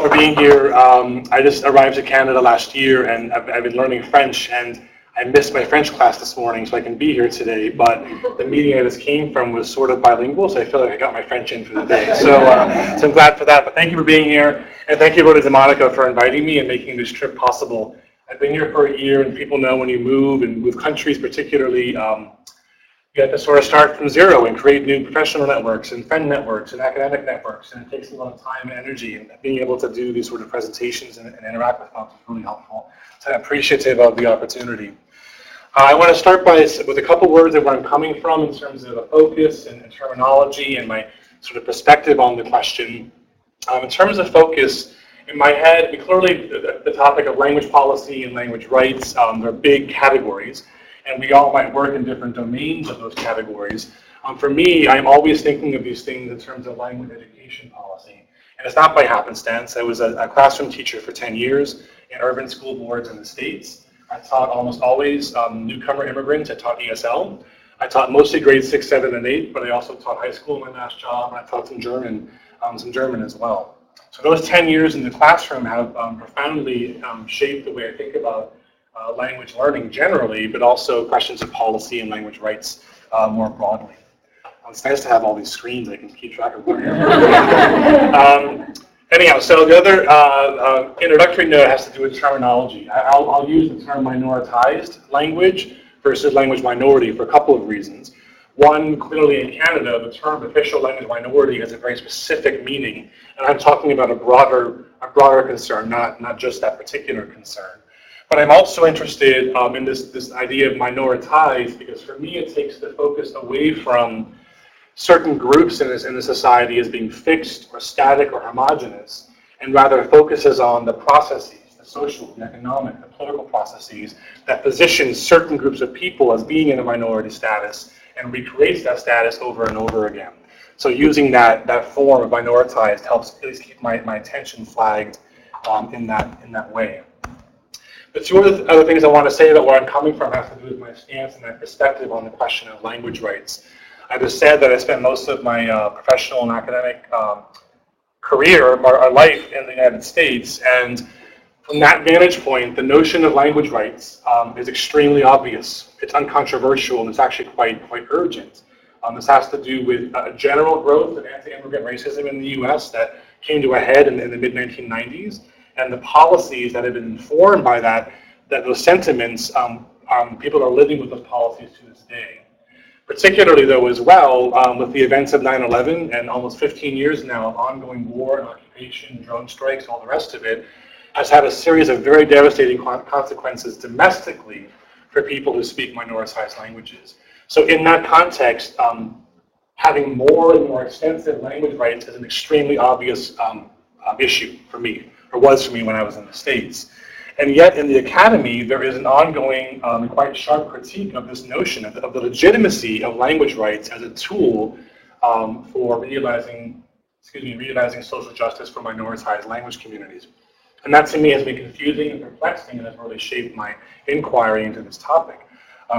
for being here. I just arrived to Canada last year, and I've been learning French, and I missed my French class this morning, so I can be here today, but the meeting I just came from was sort of bilingual, so I feel like I got my French in for the day. So I'm glad for that, but thank you for being here, and thank you, Rhoda and Monica, for inviting me and making this trip possible. I've been here for a year, and people know when you move, and move countries particularly, you have to sort of start from zero and create new professional networks and friend networks and academic networks, and it takes a lot of time and energy, and being able to do these sort of presentations and interact with folks is really helpful. So I'm appreciative of the opportunity. I want to start with a couple words of where I'm coming from in terms of the focus and terminology and my sort of perspective on the question. In terms of focus, in my head, clearly the topic of language policy and language rights, they're big categories, and we all might work in different domains of those categories. For me, I'm always thinking of these things in terms of language education policy. And it's not by happenstance. I was a classroom teacher for 10 years in urban school boards in the States. I taught almost always newcomer immigrants. I taught ESL. I taught mostly grades 6, 7, and 8, but I also taught high school in my last job, and I taught some German as well. So those 10 years in the classroom have profoundly shaped the way I think about language learning generally, but also questions of policy and language rights more broadly. It's nice to have all these screens I can keep track of. Anyhow, so the other introductory note has to do with terminology. I'll use the term minoritized language versus language minority for a couple of reasons. One, clearly in Canada, the term official language minority has a very specific meaning, and I'm talking about a broader concern, not just that particular concern. But I'm also interested in this idea of minoritized, because for me it takes the focus away from certain groups in the society as being fixed or static or homogenous, and rather focuses on the processes, the social, the economic, the political processes that position certain groups of people as being in a minority status and recreates that status over and over again. So using that form of minoritized helps at least keep my attention flagged in that way. The two other things I want to say about where I'm coming from have to do with my stance and my perspective on the question of language rights. I just said that I spent most of my professional and academic career, or life in the United States, and from that vantage point, the notion of language rights is extremely obvious. It's uncontroversial, and it's actually quite urgent. This has to do with general growth of anti-immigrant racism in the U.S. that came to a head in the mid-1990s, and the policies that have been informed by that those sentiments, people are living with those policies to this day. Particularly, though, as well, with the events of 9/11 and almost 15 years now of ongoing war and occupation, drone strikes, all the rest of it, has had a series of very devastating consequences domestically for people who speak minoritized languages. So in that context, having more and more extensive language rights is an extremely obvious issue for me, or was for me when I was in the States. And yet in the academy, there is an ongoing and quite sharp critique of this notion of the legitimacy of language rights as a tool for realizing social justice for minoritized language communities. And that to me has been confusing and perplexing, and has really shaped my inquiry into this topic,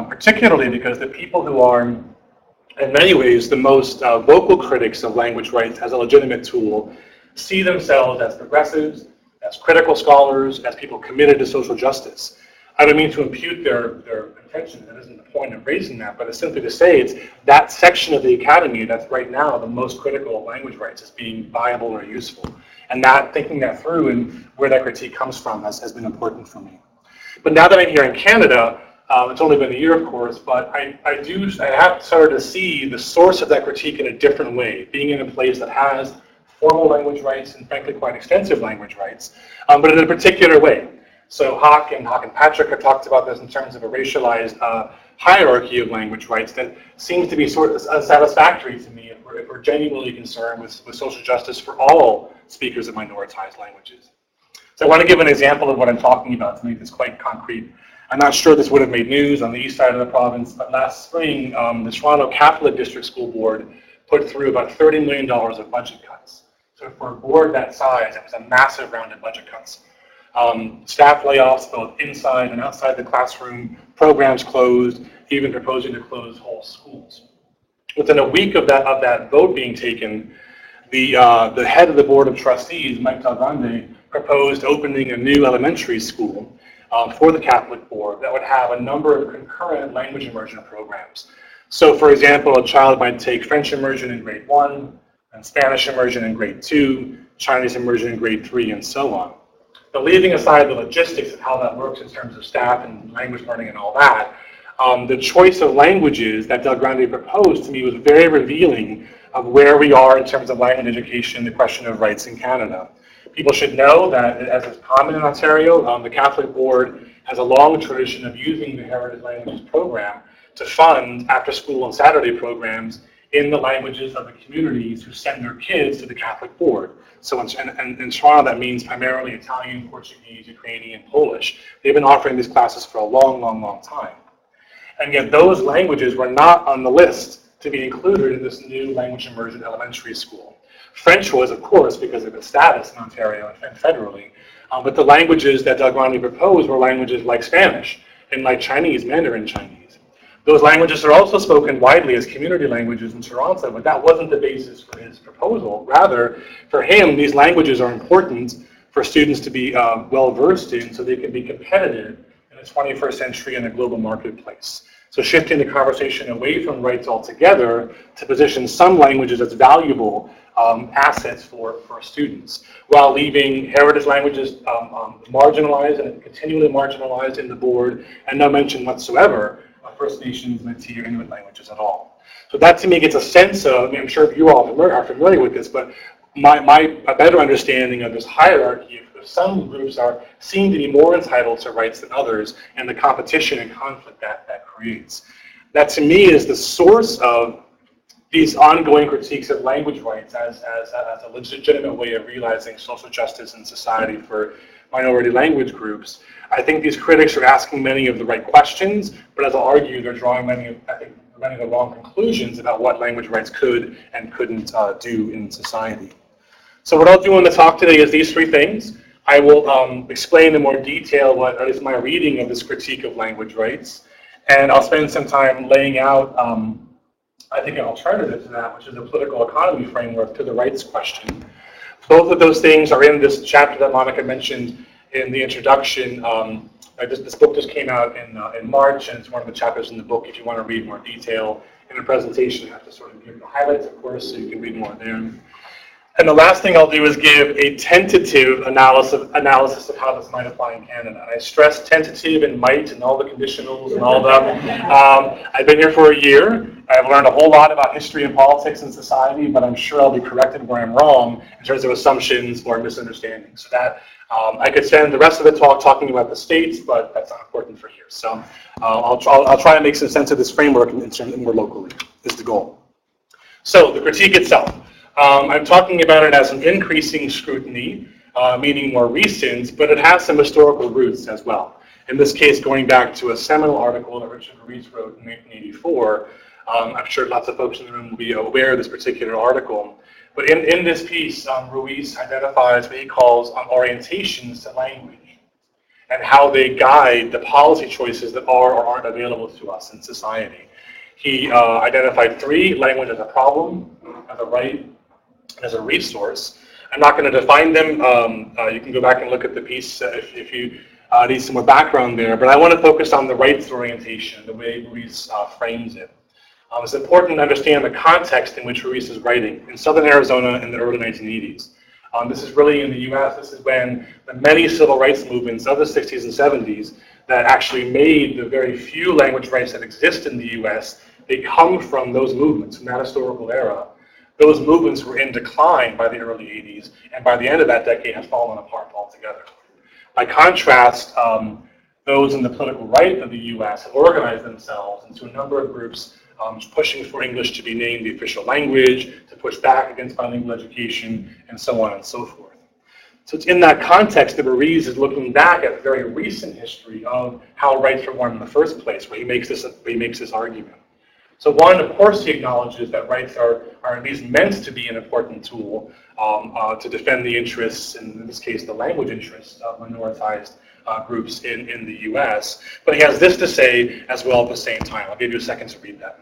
particularly because the people who are in many ways the most vocal critics of language rights as a legitimate tool see themselves as progressives, as critical scholars, as people committed to social justice. I don't mean to impute their intention. That isn't the point of raising that, but it's simply to say it's that section of the academy that's right now the most critical of language rights as being viable or useful. And thinking that through and where that critique comes from has been important for me. But now that I'm here in Canada, it's only been a year, of course, but I have started to see the source of that critique in a different way, being in a place that has formal language rights and frankly quite extensive language rights, but in a particular way. So Hawk and Patrick have talked about this in terms of a racialized hierarchy of language rights that seems to be sort of unsatisfactory to me if we're genuinely concerned with social justice for all speakers of minoritized languages. So I want to give an example of what I'm talking about to make this quite concrete. I'm not sure this would have made news on the east side of the province, but last spring, the Toronto Catholic District School Board put through about $30 million of budget cuts. So for a board that size, it was a massive round of budget cuts. Staff layoffs both inside and outside the classroom, programs closed, even proposing to close whole schools. Within a week of that vote being taken, the head of the board of trustees, Mike Del Grande, proposed opening a new elementary school for the Catholic board that would have a number of concurrent language immersion programs. So for example, a child might take French immersion in grade 1, and Spanish immersion in grade 2, Chinese immersion in grade 3, and so on. But leaving aside the logistics of how that works in terms of staff and language learning and all that, the choice of languages that Del Grande proposed to me was very revealing of where we are in terms of language education and the question of rights in Canada. People should know that, as is common in Ontario, the Catholic Board has a long tradition of using the Heritage Languages program to fund after-school and Saturday programs in the languages of the communities who send their kids to the Catholic Board. So in Toronto, that means primarily Italian, Portuguese, Ukrainian, Polish. They've been offering these classes for a long, long, long time. And yet those languages were not on the list to be included in this new language immersion elementary school. French was, of course, because of its status in Ontario and federally, but the languages that Del Grande proposed were languages like Spanish and like Chinese, Mandarin Chinese. Those languages are also spoken widely as community languages in Toronto, but that wasn't the basis for his proposal. Rather, for him, these languages are important for students to be well-versed in so they can be competitive in the 21st century in a global marketplace. So shifting the conversation away from rights altogether to position some languages as valuable assets for students, while leaving heritage languages marginalized and continually marginalized in the board, and no mention whatsoever of First Nations, Métis, or Inuit languages at all. So that to me gets a sense of, I mean, I'm sure you all are familiar with this, but a better understanding of this hierarchy of some groups seem to be more entitled to rights than others, and the competition and conflict that creates. That to me is the source of these ongoing critiques of language rights as a legitimate way of realizing social justice in society for minority language groups. I think these critics are asking many of the right questions, but as I'll argue, they're drawing many of the wrong conclusions about what language rights could and couldn't do in society. So what I'll do in the talk today is these three things. I will explain in more detail what is my reading of this critique of language rights, and I'll spend some time laying out I think an alternative to that, which is a political economy framework to the rights question. Both of those things are in this chapter that Monica mentioned in the introduction. This book just came out in March, and it's one of the chapters in the book if you want to read more detail. In a presentation, you have to sort of give the highlights, of course, so you can read more there. And the last thing I'll do is give a tentative analysis of how this might apply in Canada. And I stress tentative and might and all the conditionals and all that. I've been here for a year. I've learned a whole lot about history and politics and society, but I'm sure I'll be corrected where I'm wrong in terms of assumptions or misunderstandings. So that I could spend the rest of the talk talking about the states, but that's not important for here. So I'll try to make some sense of this framework and more locally is the goal. So the critique itself. I'm talking about it as an increasing scrutiny, meaning more recent, but it has some historical roots as well. In this case, going back to a seminal article that Richard Ruiz wrote in 1984. I'm sure lots of folks in the room will be aware of this particular article. But in this piece, Ruiz identifies what he calls orientations to language and how they guide the policy choices that are or aren't available to us in society. He identified three: language as a problem, as a right, as a resource. I'm not going to define them. You can go back and look at the piece if you need some more background there. But I want to focus on the rights orientation, the way Ruiz frames it. It's important to understand the context in which Ruiz is writing. In southern Arizona in the early 1980s. This is really in the US. This is when the many civil rights movements of the 60s and 70s that actually made the very few language rights that exist in the US, they come from those movements, from that historical era. Those movements were in decline by the early 80s, and by the end of that decade have fallen apart altogether. By contrast, those in the political right of the US have organized themselves into a number of groups pushing for English to be named the official language, to push back against bilingual education, and so on and so forth. So it's in that context that Ruiz is looking back at the very recent history of how rights were won in the first place, where he makes this argument. So one, of course, he acknowledges that rights are at least meant to be an important tool to defend the interests, in this case, the language interests of minoritized groups in the US. But he has this to say as well at the same time. I'll give you a second to read that.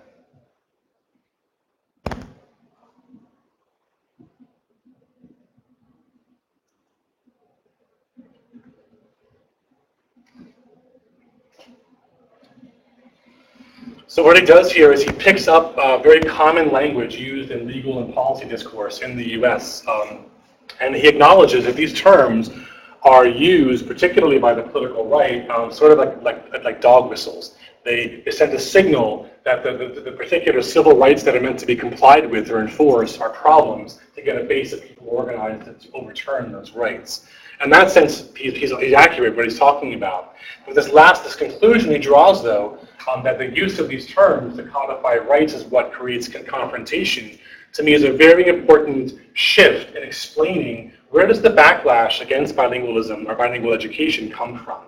So what he does here is he picks up very common language used in legal and policy discourse in the US, and he acknowledges that these terms are used, particularly by the political right, sort of like dog whistles. They send a signal that the particular civil rights that are meant to be complied with or enforced are problems to get a base of people organized to overturn those rights. In that sense, he's accurate what he's talking about. But this conclusion he draws, though, that the use of these terms to codify rights is what creates confrontation, to me is a very important shift in explaining where does the backlash against bilingualism or bilingual education come from.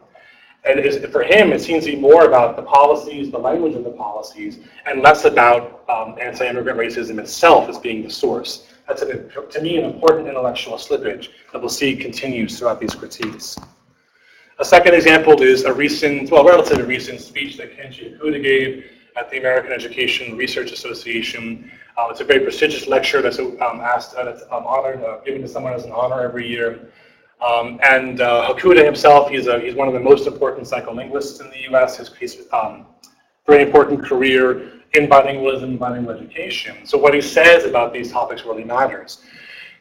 And for him, it seems to be more about the policies, the language of the policies, and less about anti-immigrant racism itself as being the source. That's, to me, an important intellectual slippage that we'll see continues throughout these critiques. A second example is a relatively recent speech that Kenji Okuda gave at the American Education Research Association. It's a very prestigious lecture that's honored, given to someone as an honor every year. And Okuda himself, he's one of the most important psycholinguists in the U.S. He's very important career in bilingualism and bilingual education. So what he says about these topics really matters.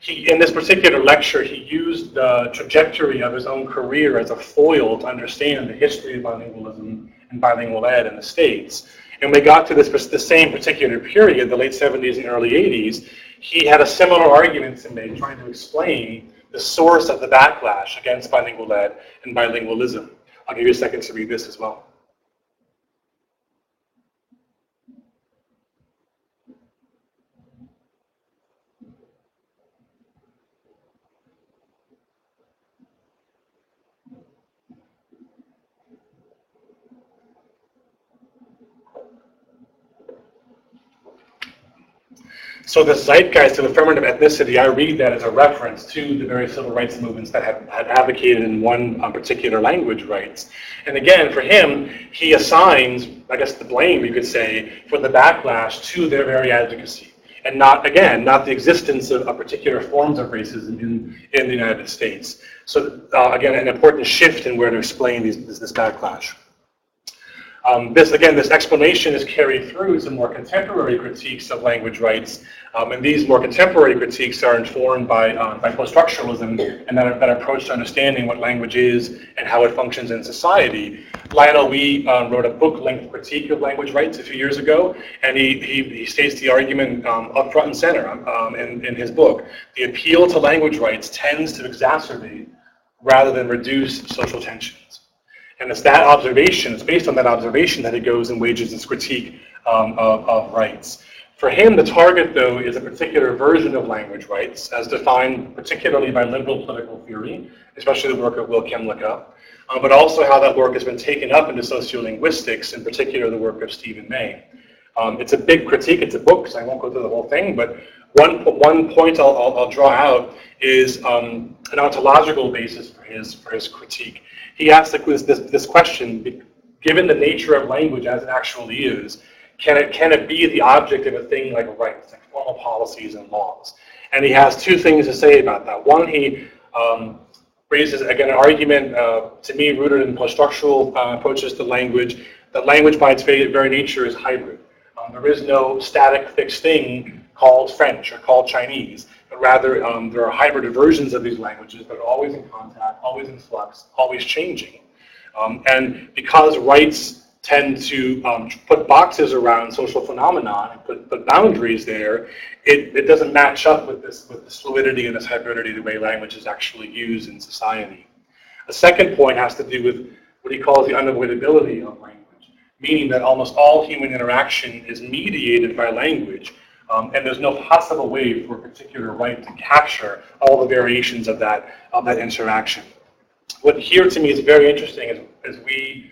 In this particular lecture, he used the trajectory of his own career as a foil to understand the history of bilingualism and bilingual ed in the States. And when we got to the same particular period, the late 70s and early 80s, he had a similar argument to make, trying to explain the source of the backlash against bilingual ed and bilingualism. I'll give you a second to read this as well. So the zeitgeist of affirmative ethnicity, I read that as a reference to the various civil rights movements that had advocated in one particular language rights. And again, for him, he assigns, I guess, the blame, you could say, for the backlash to their very advocacy. And not the existence of particular forms of racism in the United States. So again, an important shift in where to explain this backlash. This explanation is carried through to more contemporary critiques of language rights, and these more contemporary critiques are informed by post-structuralism and that approach to understanding what language is and how it functions in society. Lionel Wee wrote a book-length critique of language rights a few years ago, and he states the argument up front and center in his book. The appeal to language rights tends to exacerbate rather than reduce social tensions. And it's that observation, it's based on that observation that it goes and wages this critique of rights. For him, the target, though, is a particular version of language rights, as defined particularly by liberal political theory, especially the work of Will Kemlicka, but also how that work has been taken up into sociolinguistics, in particular the work of Stephen May. It's a big critique, it's a book, so I won't go through the whole thing, but one point I'll draw out is an ontological basis for his critique. He asks this question: given the nature of language as it actually is, can it be the object of a thing like rights, like formal policies and laws? And he has two things to say about that. One, he raises again an argument to me rooted in post-structural approaches to language. That language by its very nature is hybrid. There is no static fixed thing called French or called Chinese, but rather there are hybrid versions of these languages that are always in contact, always in flux, always changing. And because rights tend to put boxes around social phenomena and put boundaries there, it doesn't match up with this fluidity and this hybridity the way language is actually used in society. A second point has to do with what he calls the unavoidability of language, meaning that almost all human interaction is mediated by language, and there's no possible way for a particular right to capture all the variations of that interaction. What here to me is very interesting is we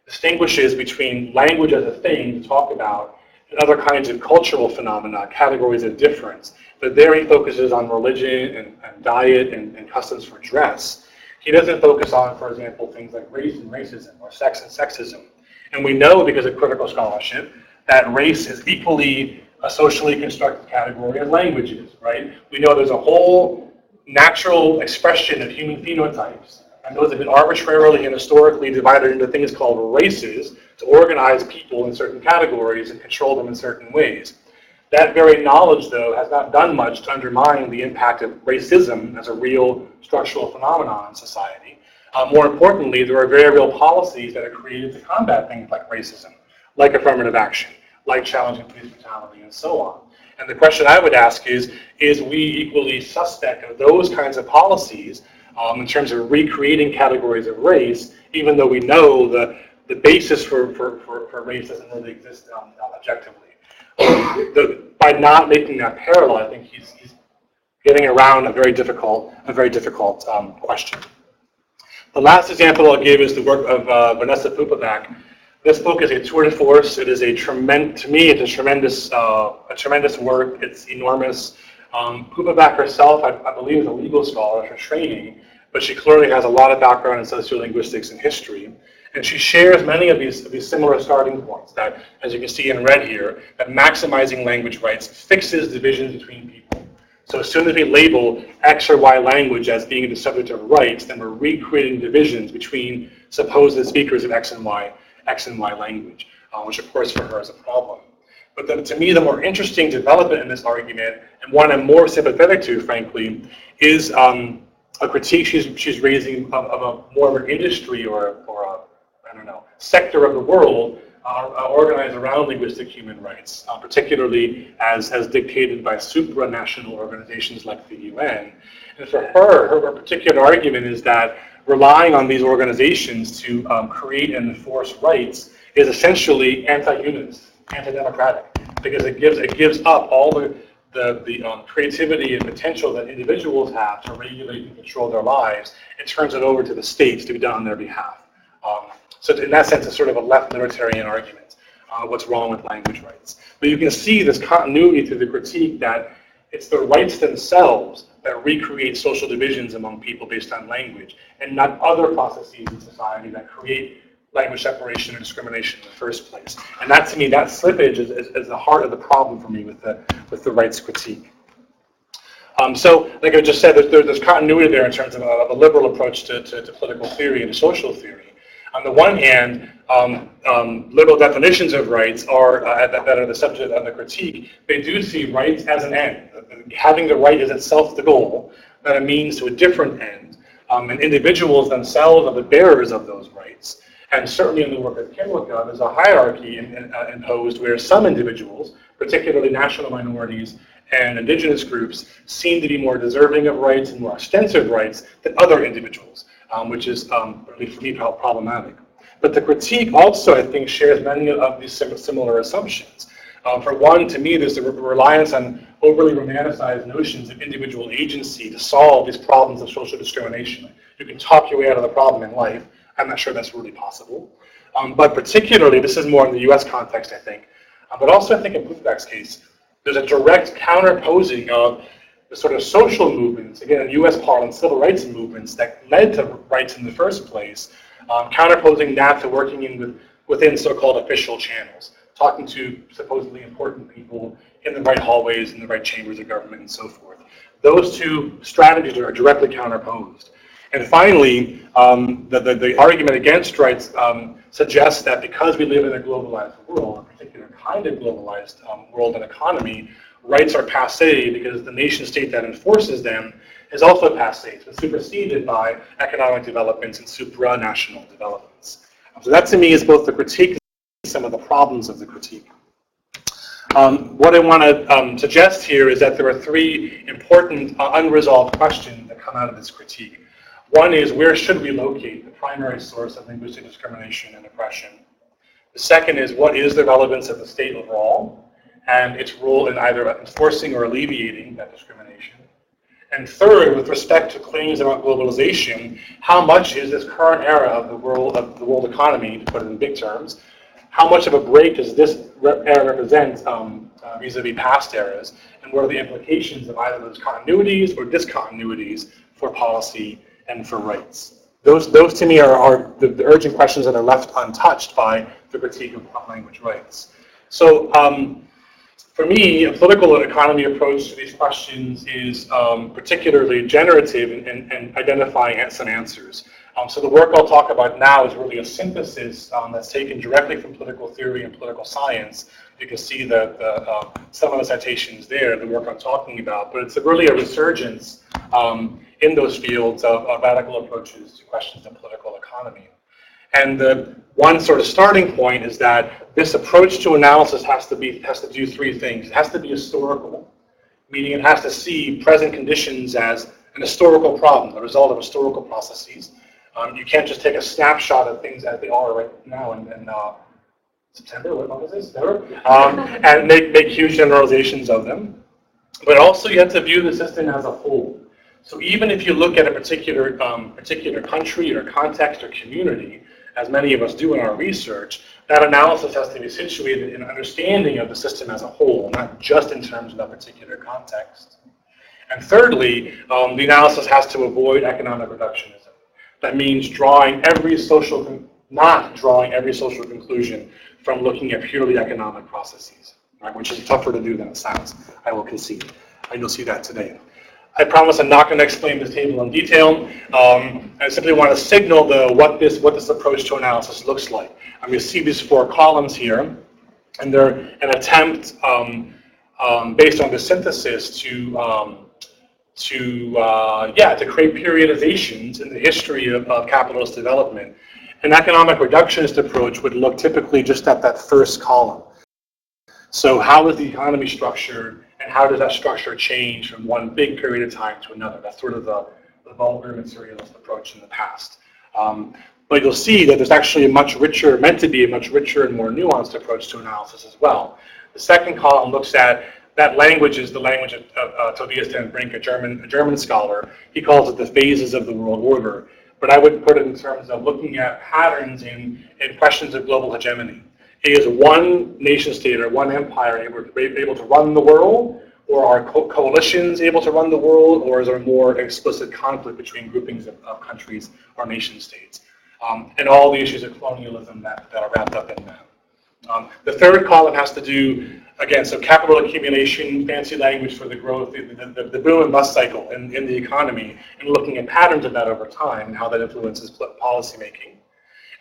distinguishes between language as a thing to talk about and other kinds of cultural phenomena, categories of difference. But there he focuses on religion and diet and customs for dress. He doesn't focus on, for example, things like race and racism or sex and sexism. And we know, because of critical scholarship, that race is equally a socially constructed category as language is, right? We know there's a whole natural expression of human phenotypes And those have been arbitrarily and historically divided into things called races to organize people in certain categories and control them in certain ways. That very knowledge, though, has not done much to undermine the impact of racism as a real structural phenomenon in society. More importantly, there are very real policies that are created to combat things like racism, like affirmative action, like challenging police brutality, and so on. And the question I would ask is we equally suspect of those kinds of policies in terms of recreating categories of race, even though we know the basis for race doesn't really exist objectively. By not making that parallel, I think he's getting around a very difficult question. The last example I'll give is the work of Vanessa Fupa. This book is a tour de force. It is to me, it's a tremendous work. It's enormous. Fupa herself, I believe, is a legal scholar for training, but she clearly has a lot of background in sociolinguistics and history. And she shares many of these similar starting points that, as you can see in red here, that maximizing language rights fixes divisions between people. So as soon as we label X or Y language as being the subject of rights, then we're recreating divisions between supposed speakers of X and Y language, which of course for her is a problem. But to me, the more interesting development in this argument, and one I'm more sympathetic to, frankly, is a critique she's raising of a more of an industry or a sector of the world organized around linguistic human rights, particularly as dictated by supranational organizations like the UN. And for her particular argument is that relying on these organizations to create and enforce rights is essentially anti-humanist, anti-democratic, because it gives up all the creativity and potential that individuals have to regulate and control their lives. It turns it over to the states to be done on their behalf. So in that sense, it's sort of a left libertarian argument, what's wrong with language rights. But you can see this continuity through the critique that it's the rights themselves that recreate social divisions among people based on language, and not other processes in society that create language separation or discrimination in the first place. And that, to me, that slippage is the heart of the problem for me with the rights critique. So, like I just said, there's continuity there in terms of a liberal approach to political theory and to social theory. On the one hand, liberal definitions of rights that are the subject of the critique. They do see rights as an end. Having the right is itself the goal, not a means to a different end. And individuals themselves are the bearers of those rights. And certainly in the work of Kimlicka, there's a hierarchy imposed where some individuals, particularly national minorities and indigenous groups, seem to be more deserving of rights and more extensive rights than other individuals, which is, at least for me, problematic. But the critique also, I think, shares many of these similar assumptions. For one, to me, there's a reliance on overly romanticized notions of individual agency to solve these problems of social discrimination. You can talk your way out of the problem in life. I'm not sure that's really possible. But particularly, this is more in the US context, I think. But also, I think in Pupak's case, there's a direct counterposing of the sort of social movements, again, in US parlance, civil rights movements that led to rights in the first place, counterposing that to working within so-called official channels, talking to supposedly important people in the right hallways, in the right chambers of government, and so forth. Those two strategies are directly counterposed. And finally, the argument against rights suggests that because we live in a globalized world, a particular kind of globalized world and economy, rights are passé because the nation state that enforces them is also passé. It's been superseded by economic developments and supranational developments. So that to me is both the critique and some of the problems of the critique. What I want to suggest here is that there are three important unresolved questions that come out of this critique. One is, where should we locate the primary source of linguistic discrimination and oppression? The second is, what is the relevance of the state overall and its role in either enforcing or alleviating that discrimination? And third, with respect to claims about globalization, how much is this current era of the world economy, to put it in big terms, how much of a break does this era represent vis-a-vis past eras, and what are the implications of either those continuities or discontinuities for policy and for rights? Those to me are the urgent questions that are left untouched by the critique of language rights. So For me, a political economy approach to these questions is particularly generative in identifying some answers. So the work I'll talk about now is really a synthesis that's taken directly from political theory and political science. You can see that some of the citations there, the work I'm talking about, but it's really a resurgence in those fields of radical approaches to questions of political economy. And the one sort of starting point is that this approach to analysis has to do three things. It has to be historical, meaning it has to see present conditions as an historical problem, the result of historical processes. You can't just take a snapshot of things as they are right now in September, what month is this? And make huge generalizations of them. But also you have to view the system as a whole. So even if you look at a particular country or context or community, as many of us do in our research, that analysis has to be situated in understanding of the system as a whole, not just in terms of a particular context. And thirdly, the analysis has to avoid economic reductionism. That means not drawing every social conclusion from looking at purely economic processes, right, which is tougher to do than it sounds, I will concede. And you'll see that today. I promise I'm not going to explain this table in detail. I simply want to signal, though, what this approach to analysis looks like. You see these four columns here, and they're an attempt, based on the synthesis, to create periodizations in the history of capitalist development. An economic reductionist approach would look typically just at that first column. So how is the economy structured? And how does that structure change from one big period of time to another? That's sort of the vulgar materialist approach in the past. But you'll see that there's actually meant to be a much richer and more nuanced approach to analysis as well. The second column looks at that language is the language of Tobias den Brink, a German scholar. He calls it the phases of the world order. But I would put it in terms of looking at patterns in questions of global hegemony. Is one nation state or one empire able to run the world, or are coalitions able to run the world, or is there more explicit conflict between groupings of countries or nation states? And all the issues of colonialism that are wrapped up in that. The third column has to do, again, so capital accumulation, fancy language for the growth, the boom and bust cycle in the economy, and looking at patterns of that over time and how that influences policy making.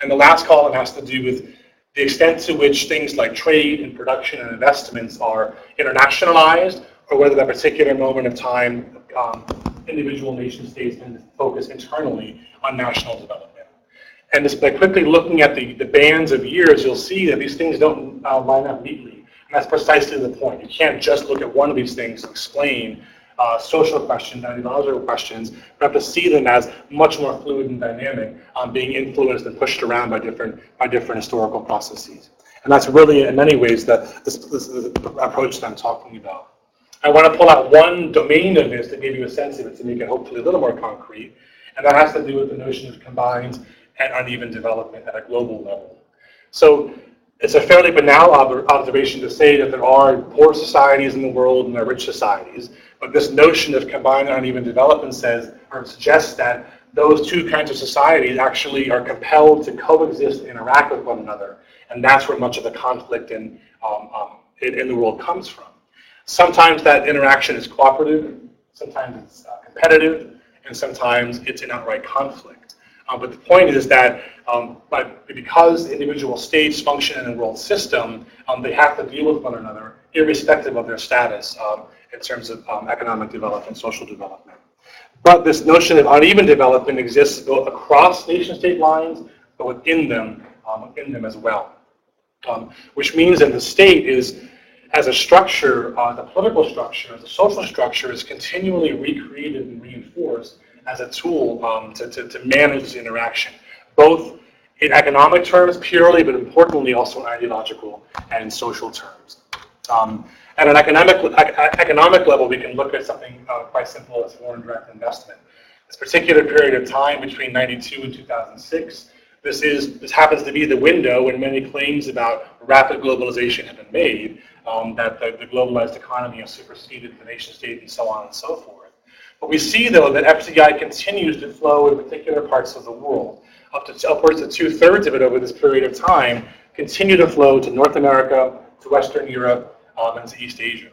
And the last column has to do with the extent to which things like trade and production and investments are internationalized, or whether at a particular moment of time, individual nation states can focus internally on national development. And just by quickly looking at the bands of years, you'll see that these things don't line up neatly. And that's precisely the point. You can't just look at one of these things to explain social questions, ideological questions, but have to see them as much more fluid and dynamic, being influenced and pushed around by different historical processes. And that's really, in many ways, this approach that I'm talking about. I want to pull out one domain of this to give you a sense of it, to make it hopefully a little more concrete, and that has to do with the notion of combined and uneven development at a global level. So it's a fairly banal observation to say that there are poor societies in the world and there are rich societies, but this notion of combined and uneven development suggests that those two kinds of societies actually are compelled to coexist and interact with one another, and that's where much of the conflict in the world comes from. Sometimes that interaction is cooperative, sometimes it's competitive, and sometimes it's an outright conflict. But the point is that because individual states function in a world system, they have to deal with one another, irrespective of their status in terms of economic development, social development. But this notion of uneven development exists both across nation-state lines, but within them as well. Which means that the state is, as a structure, the political structure, the social structure is continually recreated and reinforced as a tool to manage this interaction, both in economic terms purely, but importantly also in ideological and social terms. At an economic level, we can look at something quite simple as foreign direct investment. This particular period of time between 92 and 2006, this happens to be the window when many claims about rapid globalization have been made, that the globalized economy has superseded the nation state and so on and so forth. But we see, though, that FDI continues to flow in particular parts of the world. Upwards of 2/3 of it over this period of time continue to flow to North America, to Western Europe, and to East Asia.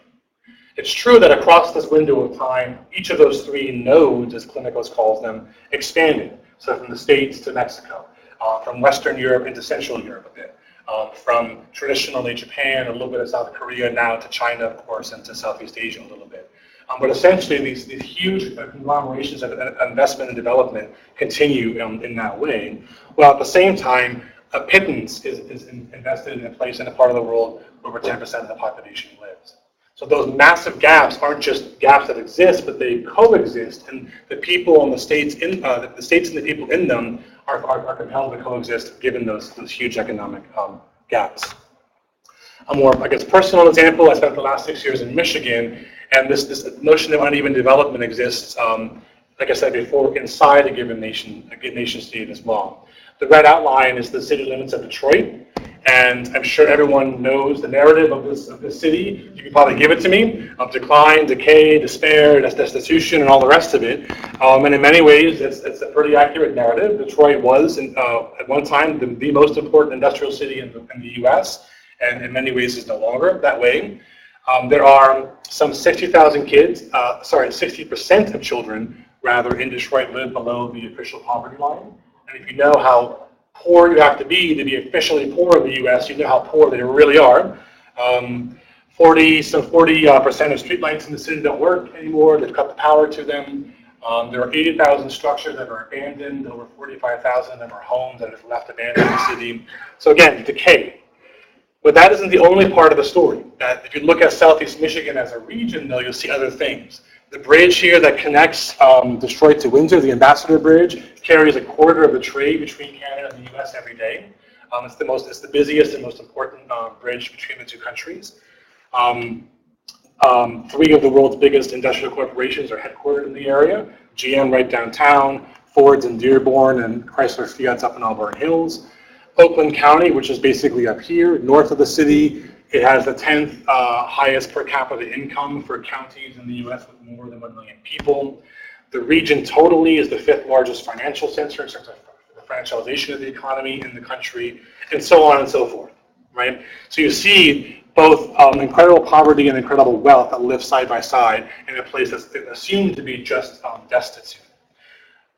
It's true that across this window of time, each of those three nodes, as Clinicos calls them, expanded. So from the States to Mexico, from Western Europe into Central Europe a bit, from traditionally Japan, a little bit of South Korea, now to China, of course, and to Southeast Asia a little bit. But essentially, these huge conglomerations of investment and development continue in that way, while at the same time, a pittance is invested in a place in a part of the world where over 10% of the population lives. So those massive gaps aren't just gaps that exist, but they coexist, and the people in the states, the states and the people in them are compelled to coexist given those huge economic gaps. A more, I guess, personal example, I spent the last 6 years in Michigan, and this notion of uneven development exists, like I said before, inside a given nation state as well. The red outline is the city limits of Detroit, and I'm sure everyone knows the narrative of this city. You can probably give it to me, of decline, decay, despair, destitution, and all the rest of it. And in many ways, it's a pretty accurate narrative. Detroit was, at one time, the most important industrial city in the U.S., and in many ways is no longer that way. There are some 60,000 kids, 60% of children, rather, in Detroit live below the official poverty line. And if you know how poor you have to be officially poor in the U.S., you know how poor they really are. 40% of streetlights in the city don't work anymore. They've cut the power to them. There are 80,000 structures that are abandoned. Over 45,000 of them are homes that have left abandoned in the city. So again, decay. But that isn't the only part of the story. If you look at Southeast Michigan as a region, though, you'll see other things. The bridge here that connects Detroit to Windsor, the Ambassador Bridge, carries a quarter of the trade between Canada and the U.S. every day. It's the busiest and most important bridge between the two countries. 3 of the world's biggest industrial corporations are headquartered in the area. GM right downtown, Ford's in Dearborn, and Chrysler Fiat's up in Auburn Hills. Oakland County, which is basically up here, north of the city, it has the 10th highest per capita income for counties in the U.S. with more than 1 million people. The region totally is the 5th largest financial center in terms of the franchisation of the economy in the country, and so on and so forth, right? So you see both incredible poverty and incredible wealth that live side by side in a place that's assumed to be just destitute.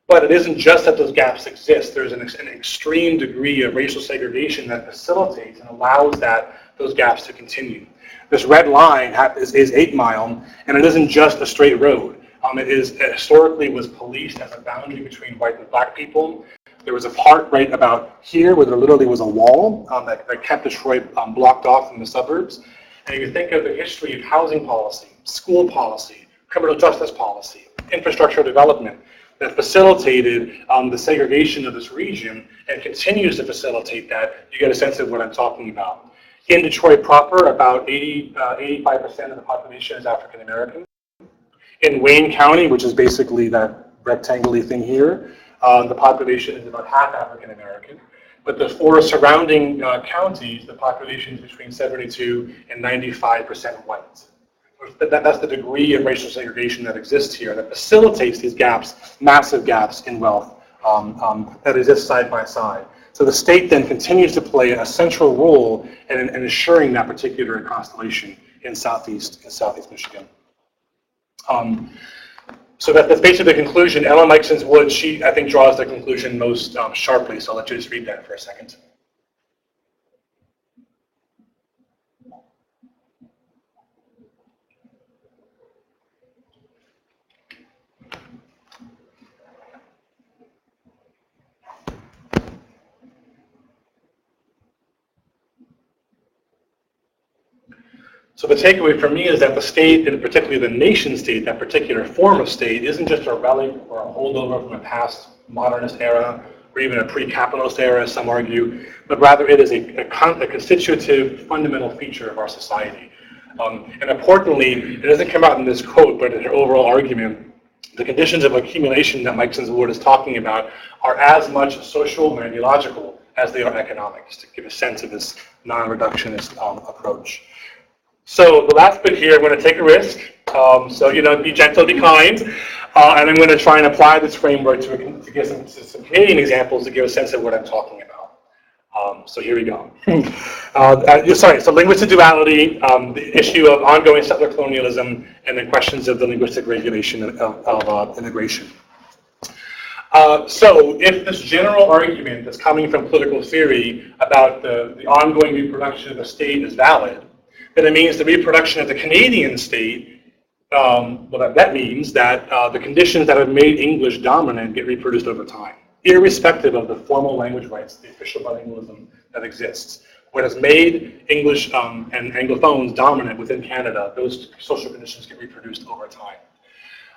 But it isn't just that those gaps exist. There's an extreme degree of racial segregation that facilitates and allows those gaps to continue. This red line is 8 Mile, and it isn't just a straight road. It historically was policed as a boundary between white and black people. There was a part right about here where there literally was a wall that kept Detroit blocked off from the suburbs. And you think of the history of housing policy, school policy, criminal justice policy, infrastructure development, that facilitated the segregation of this region and continues to facilitate that. You get a sense of what I'm talking about. In Detroit proper, about 85% of the population is African American. In Wayne County, which is basically that rectangular thing here, the population is about half African American. But the 4 surrounding counties, the population is between 72 and 95% white. That's the degree of racial segregation that exists here that facilitates these gaps, massive gaps in wealth that exist side by side. So the state then continues to play a central role in ensuring that particular constellation in Southeast Michigan. So that's basically the conclusion. Ellen Meiksins Wood, she, I think, draws the conclusion most sharply, so I'll let you just read that for a second. So the takeaway for me is that the state, and particularly the nation state, that particular form of state, isn't just a relic or a holdover from a past modernist era, or even a pre-capitalist era, as some argue, but rather it is a constitutive, fundamental feature of our society. And importantly, it doesn't come out in this quote, but in her overall argument, the conditions of accumulation that Meiksins Wood is talking about are as much social and ideological as they are economic, just to give a sense of this non-reductionist approach. So the last bit here, I'm going to take a risk. So, be gentle, be kind. And I'm going to try and apply this framework to give some Canadian examples to give a sense of what I'm talking about. So here we go. Sorry, so linguistic duality, the issue of ongoing settler colonialism, and then questions of the linguistic regulation of immigration. So if this general argument that's coming from political theory about the ongoing reproduction of a state is valid, then it means the reproduction of the Canadian state, well, that means that the conditions that have made English dominant get reproduced over time, irrespective of the formal language rights, the official bilingualism that exists. What has made English and Anglophones dominant within Canada, those social conditions get reproduced over time.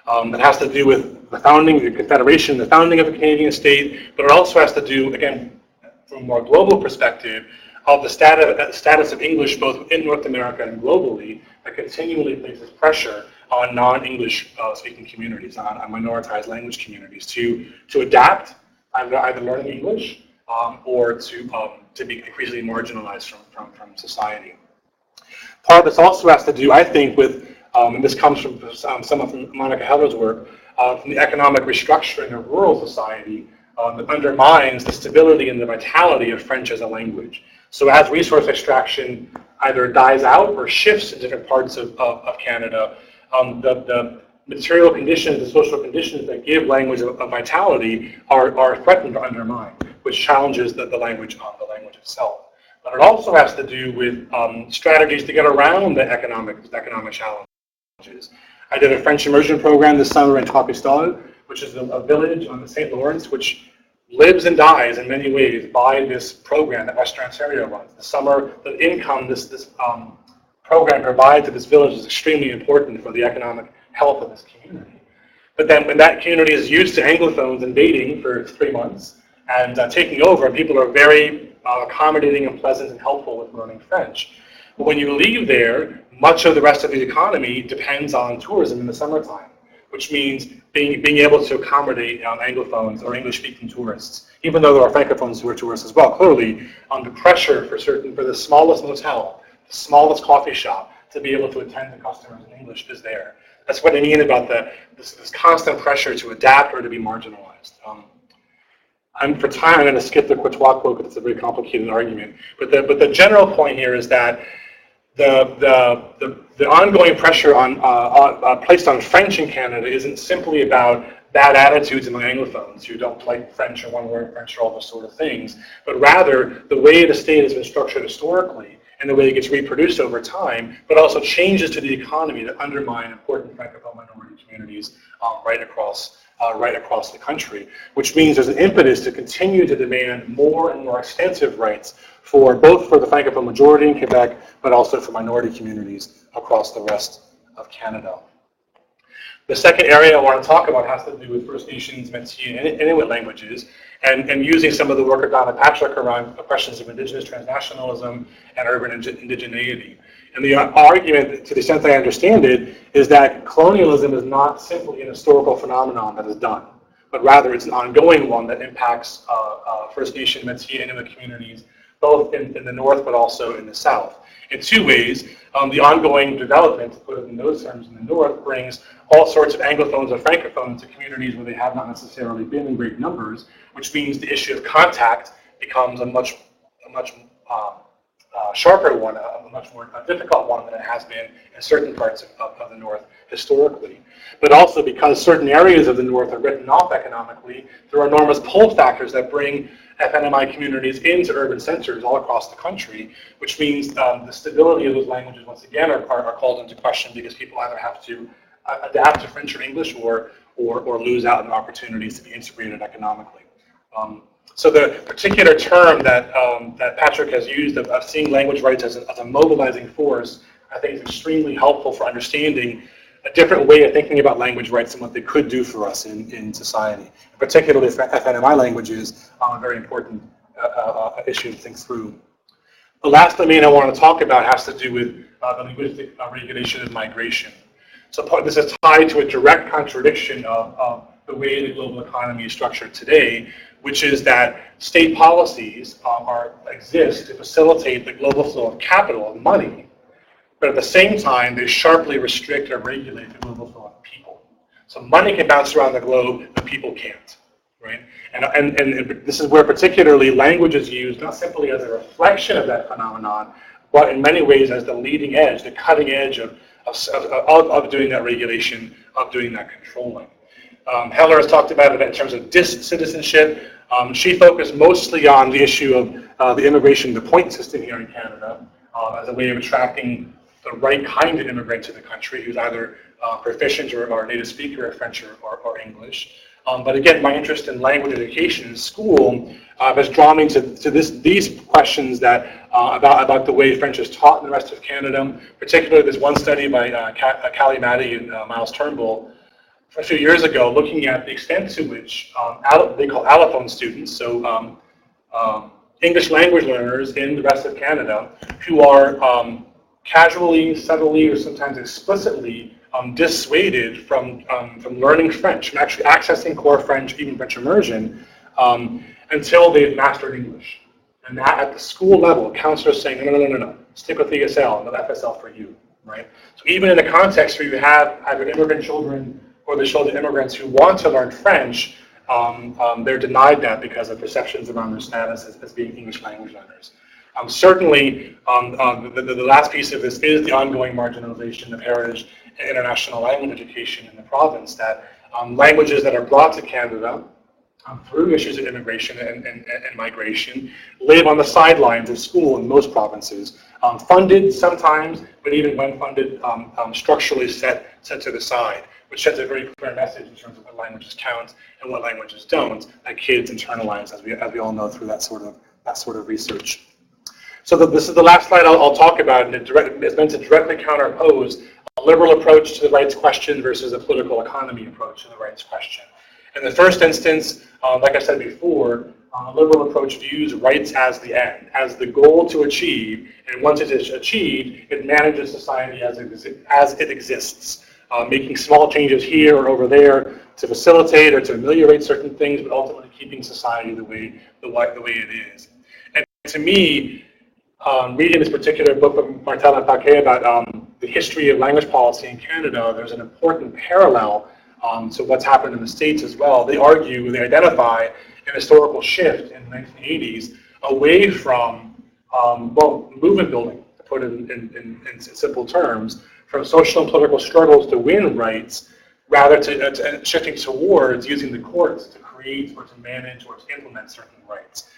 It has to do with the founding, the Confederation, the founding of the Canadian state, but it also has to do, again, from a more global perspective, of the status of English both in North America and globally that continually places pressure on non-English speaking communities, on minoritized language communities to adapt, either learning English or to be increasingly marginalized from society. Part of this also has to do, I think, with and this comes from some of Monica Heller's work, from the economic restructuring of rural society that undermines the stability and the vitality of French as a language. So as resource extraction either dies out or shifts in different parts of Canada, the material conditions, the social conditions that give language a vitality are threatened or undermined, which challenges the language itself. But it also has to do with strategies to get around the economic challenges. I did a French immersion program this summer in Trois-Pistoles, which is a village on the St. Lawrence, which lives and dies in many ways by this program that Western Ontario runs. The income this program provides to this village is extremely important for the economic health of this community. But then when that community is used to Anglophones invading for 3 months and taking over, and people are very accommodating and pleasant and helpful with learning French. But when you leave there, much of the rest of the economy depends on tourism in the summertime, which means being able to accommodate Anglophones or English-speaking tourists, even though there are Francophones who are tourists as well. Clearly, the pressure for the smallest motel, the smallest coffee shop, to be able to attend to customers in English is there. That's what I mean about this constant pressure to adapt or to be marginalized. For time, I'm going to skip the Courtois quote because it's a very complicated argument. But the general point here is that the ongoing pressure placed on French in Canada isn't simply about bad attitudes among Anglophones who don't like French or want to learn French or all those sort of things, but rather the way the state has been structured historically and the way it gets reproduced over time, but also changes to the economy that undermine important Francophone minority communities right across the country, which means there's an impetus to continue to demand more and more extensive rights both for the Francophone majority in Quebec, but also for minority communities across the rest of Canada. The second area I want to talk about has to do with First Nations, Métis, and Inuit languages, and using some of the work of Donna Patrick around questions of Indigenous transnationalism and urban indigeneity. And the argument, to the extent that I understand it, is that colonialism is not simply an historical phenomenon that is done, but rather it's an ongoing one that impacts First Nation, Métis, and Inuit communities, both in the north but also in the south. In two ways, the ongoing development, to put it in those terms, in the north brings all sorts of Anglophones and Francophones to communities where they have not necessarily been in great numbers, which means the issue of contact becomes a much sharper one, a much more difficult one than it has been in certain parts of the north historically. But also because certain areas of the north are written off economically, there are enormous pull factors that bring FNMI communities into urban centers all across the country, which means the stability of those languages once again are called into question because people either have to adapt to French or English or lose out on opportunities to be integrated economically. So the particular term that Patrick has used of seeing language rights as a mobilizing force, I think is extremely helpful for understanding a different way of thinking about language rights and what they could do for us in society. Particularly FNMI languages are a very important issue to think through. The last domain I want to talk about has to do with the linguistic regulation of migration. So this is tied to a direct contradiction of the way the global economy is structured today, which is that state policies exist to facilitate the global flow of capital and money, but at the same time, they sharply restrict or regulate the global flow of people. So money can bounce around the globe, but people can't, right? And this is where particularly language is used not simply as a reflection of that phenomenon, but in many ways as the leading edge, the cutting edge of doing that regulation, of doing that controlling. Heller has talked about it in terms of citizenship. She focused mostly on the issue of the immigration, the point system here in Canada, as a way of attracting the right kind of immigrant to the country who's either proficient or a native speaker of French or English. But again, my interest in language education in school has drawn me to these questions that about the way French is taught in the rest of Canada. Particularly, there's one study by Callie Maddy and Miles Turnbull a few years ago, looking at the extent to which they call allophone students, so English language learners in the rest of Canada, who are casually, subtly, or sometimes explicitly dissuaded from learning French, from actually accessing core French, even French immersion, until they've mastered English. And that at the school level, counselors saying, no, stick with ESL, not FSL for you, right? So even in a context where you have either immigrant children or the children of immigrants who want to learn French, they're denied that because of perceptions around their status as being English language learners. Certainly, the last piece of this is the ongoing marginalization of heritage and international language education in the province, that languages that are brought to Canada through issues of immigration and migration live on the sidelines of school in most provinces, funded sometimes, but even when funded, structurally set to the side, which sends a very clear message in terms of what languages count and what languages don't, that kids internalize, as we all know through that sort of research. So this is the last slide I'll talk about, and it's meant to directly counterpose a liberal approach to the rights question versus a political economy approach to the rights question. In the first instance, like I said before, a liberal approach views rights as the end, as the goal to achieve, and once it is achieved, it manages society as it exists, making small changes here or over there to facilitate or to ameliorate certain things, but ultimately keeping society the way it is. And to me, reading this particular book from Martel and Paquet about the history of language policy in Canada, there's an important parallel to what's happened in the States as well. They argue, they identify an historical shift in the 1980s away from, movement building, to put it in simple terms, from social and political struggles to win rights, rather to shifting towards using the courts to create or to manage or to implement certain rights.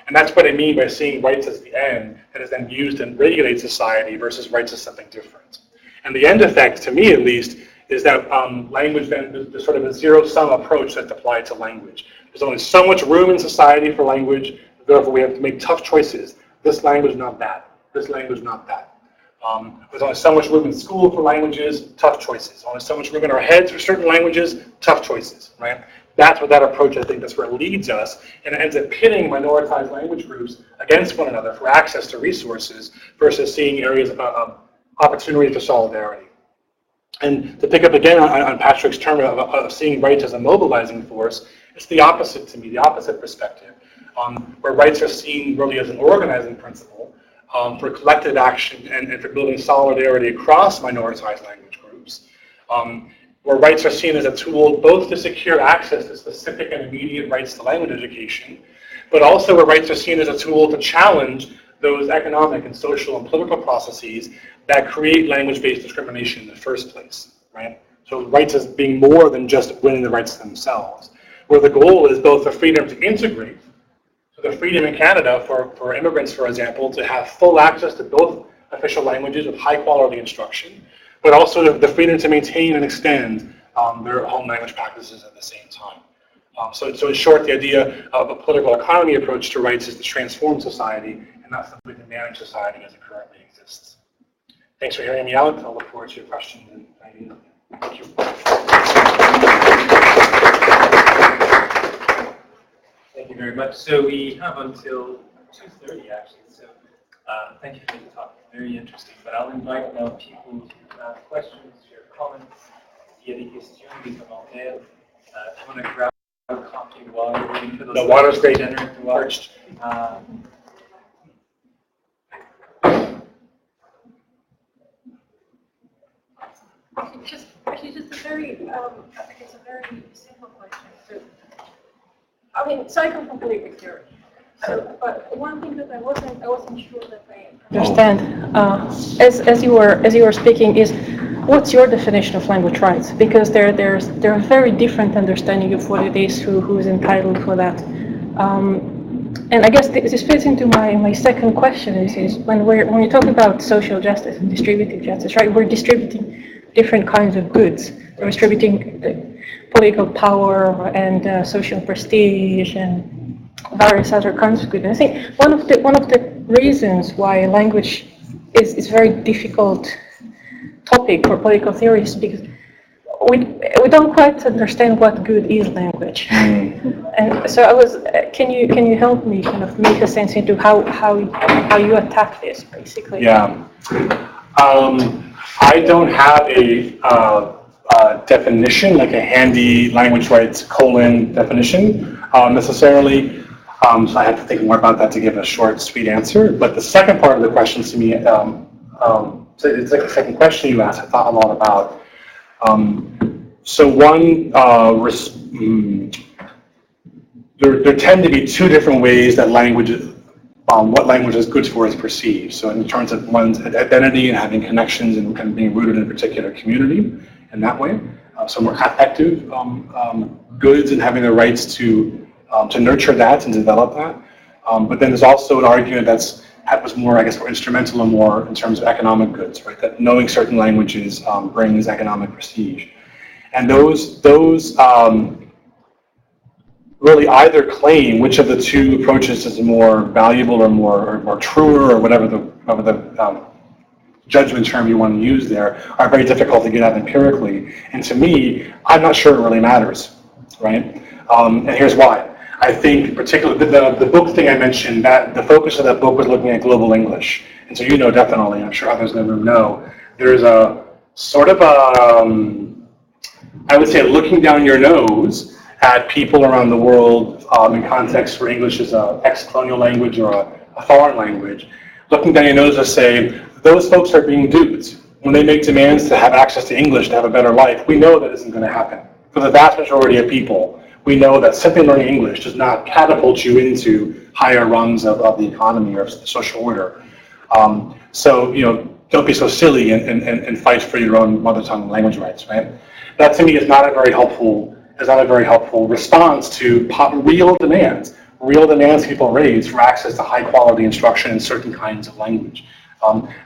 And that's what I mean by seeing rights as the end that is then used and regulates society versus rights as something different. And the end effect, to me at least, is that language then, there's sort of a zero-sum approach that's applied to language. There's only so much room in society for language, therefore we have to make tough choices. This language, not that. This language, not that. There's only so much room in school for languages, tough choices. Only so much room in our heads for certain languages, tough choices, right? That's what that approach, I think, that's where it leads us, and it ends up pitting minoritized language groups against one another for access to resources versus seeing areas of opportunity for solidarity. And to pick up again on Patrick's term of seeing rights as a mobilizing force, it's the opposite to me, the opposite perspective, where rights are seen really as an organizing principle for collective action and for building solidarity across minoritized language groups, where rights are seen as a tool both to secure access to specific and immediate rights to language education, but also where rights are seen as a tool to challenge those economic and social and political processes that create language-based discrimination in the first place, right? So rights as being more than just winning the rights themselves, where the goal is both the freedom to integrate, so the freedom in Canada for immigrants, for example, to have full access to both official languages with high-quality instruction, but also the freedom to maintain and extend their home language practices at the same time. So in short, the idea of a political economy approach to rights is to transform society and not simply to manage society as it currently exists. Thanks for hearing me out. I'll look forward to your questions and ideas. Thank you. Thank you very much. So we have until 2:30 actually. So thank you for the talk. Very interesting. But I'll invite now people to ask questions, share comments. S'il y a des questions, des commentaires. If you want to grab a coffee while you're waiting for those. The water's great. Parched. Just a very, I think it's a very simple question. So I mean, so I come from political theory. So, but one thing that I wasn't sure that I understand as you were speaking is, what's your definition of language rights? Because there are very different understanding of what it is, who is entitled for that. And I guess this fits into my second question is when you talk about social justice and distributive justice, right? We're distributing different kinds of goods. We're distributing political power and social prestige and various other kinds of goods. And I think one of the reasons why language is very difficult topic for political theorists because we don't quite understand what good is language. And so can you help me kind of make a sense into how you attack this basically? Yeah. I don't have a definition, like a handy language rights colon definition necessarily. So I have to think more about that to give a short, sweet answer. But the second part of the question to me, so it's like the second question you asked, I thought a lot about. So one, there tend to be two different ways that what language is good for is perceived. So in terms of one's identity and having connections and kind of being rooted in a particular community in that way. So more affective goods and having the rights to nurture that and develop that. But then there's also an argument that was more, I guess, more instrumental and more in terms of economic goods, right? That knowing certain languages brings economic prestige. And those really either claim which of the two approaches is more valuable or more truer or whatever the judgment term you want to use there are very difficult to get at empirically. And to me, I'm not sure it really matters, right? And here's why. I think particularly the book thing I mentioned, that the focus of that book was looking at global English. And so you know definitely, I'm sure others in the room know, there's a sort of I would say looking down your nose at people around the world in contexts where English is an ex-colonial language or a foreign language, looking down your nose to say, those folks are being duped. When they make demands to have access to English to have a better life, we know that isn't going to happen. For the vast majority of people, we know that simply learning English does not catapult you into higher rungs of the economy or the social order. So, don't be so silly and fight for your own mother tongue language rights, right? That to me is not a very helpful response to real demands people raise for access to high quality instruction in certain kinds of language.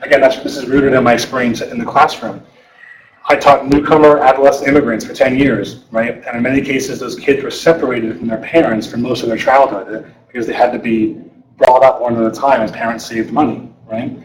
Again, this is rooted in my experience in the classroom. I taught newcomer adolescent immigrants for 10 years, right? And in many cases, those kids were separated from their parents for most of their childhood because they had to be brought up one at a time as parents saved money, right?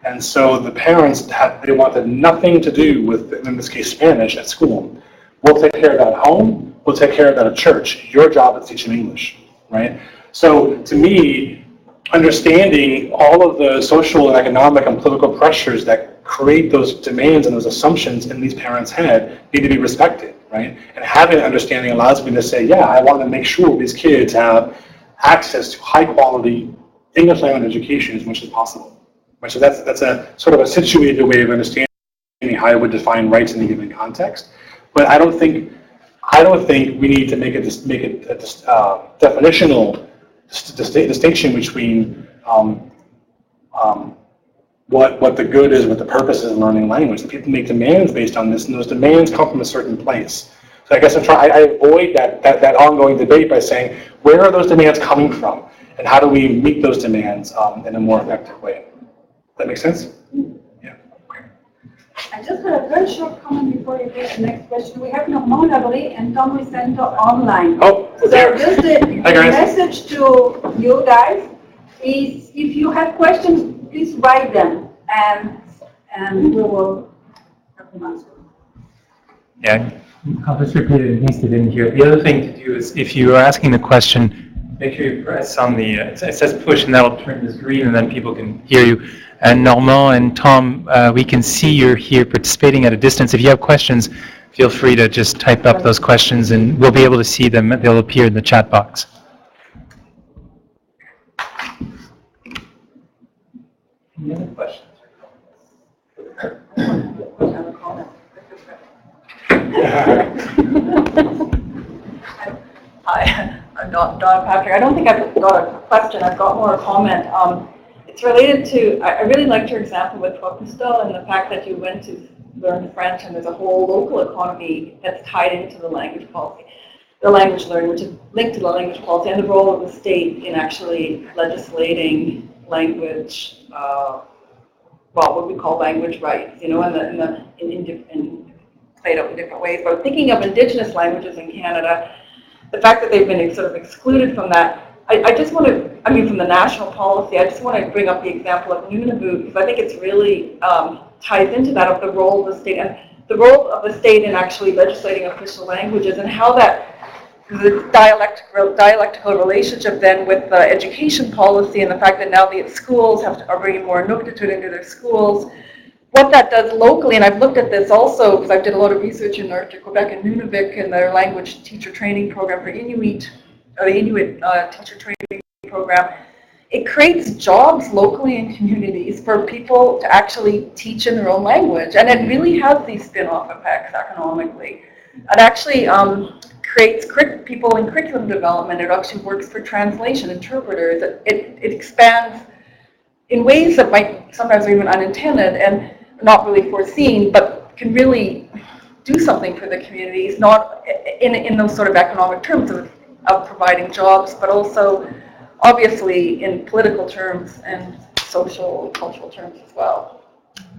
And so the parents, they wanted nothing to do with, in this case, Spanish at school. We'll take care of that at home. We'll take care of that at church. Your job is to teach them English, right? So to me, understanding all of the social and economic and political pressures that create those demands and those assumptions in these parents' head need to be respected, right? And having an understanding allows me to say, yeah, I want to make sure these kids have access to high quality English language education as much as possible. Right? So that's a sort of a situated way of understanding how I would define rights in a given context. But I don't think we need to make a definitional distinction between what the good is, what the purpose is of learning language. And people make demands based on this, and those demands come from a certain place. So I guess I avoid that ongoing debate by saying, where are those demands coming from? And how do we meet those demands in a more effective way? Does that make sense? Yeah. Okay. I just have a very short comment before you take the next question. We have Mona and Tom Ricento online. Oh, so just a message to you guys is, if you have questions, please write them, and we will have them answered. Yeah, I'll just repeat it in case they didn't hear it. The other thing to do is, if you are asking the question, make sure you press on the, it says push, and that'll turn this green, and then people can hear you. And Normand and Tom, we can see you're here participating at a distance. If you have questions, feel free to just type up those questions, and we'll be able to see them. They'll appear in the chat box. Any other questions? Hi, I'm Don Patrick. I don't think I've got a question. I've got more a comment. It's related to, I really liked your example with Twapista and the fact that you went to learn French and there's a whole local economy that's tied into the language policy, the language learning, which is linked to the language policy and the role of the state in actually legislating language, well, what we call language rights, you know, in played out in different ways. But thinking of Indigenous languages in Canada, the fact that they've been sort of excluded from that, I just want to, I mean, from the national policy, I just want to bring up the example of Nunavut, because I think it's really ties into that of the role of the state, and the role of the state in actually legislating official languages, and how that, the dialectical relationship then with the education policy, and the fact that now the schools are bringing more Inuktitut into their schools, what that does locally, and I've looked at this also, because I've did a lot of research in North Quebec and Nunavik and their language teacher training program for Inuit, or the Inuit teacher training program. It creates jobs locally in communities for people to actually teach in their own language, and it really has these spin-off effects economically. It actually creates people in curriculum development. It actually works for translation, interpreters. It expands in ways that might sometimes be even unintended and not really foreseen, but can really do something for the communities, not in those sort of economic terms of providing jobs, but also obviously in political terms and social and cultural terms as well.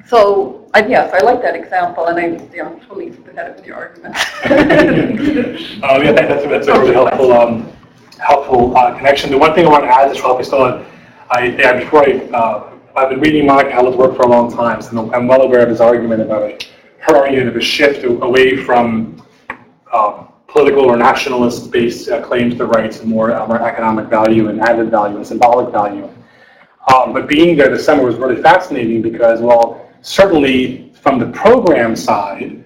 So yes, I like that example, and I'm totally sympathetic with your argument. Yeah, that's a really helpful connection. The one thing I want to add is probably still, I've been reading Monica Hall's work for a long time, so I'm well aware of his argument about her argument of a shift away from political or nationalist-based claims to rights and more economic value and added value and symbolic value. But being there this summer was really fascinating because, well, certainly from the program side,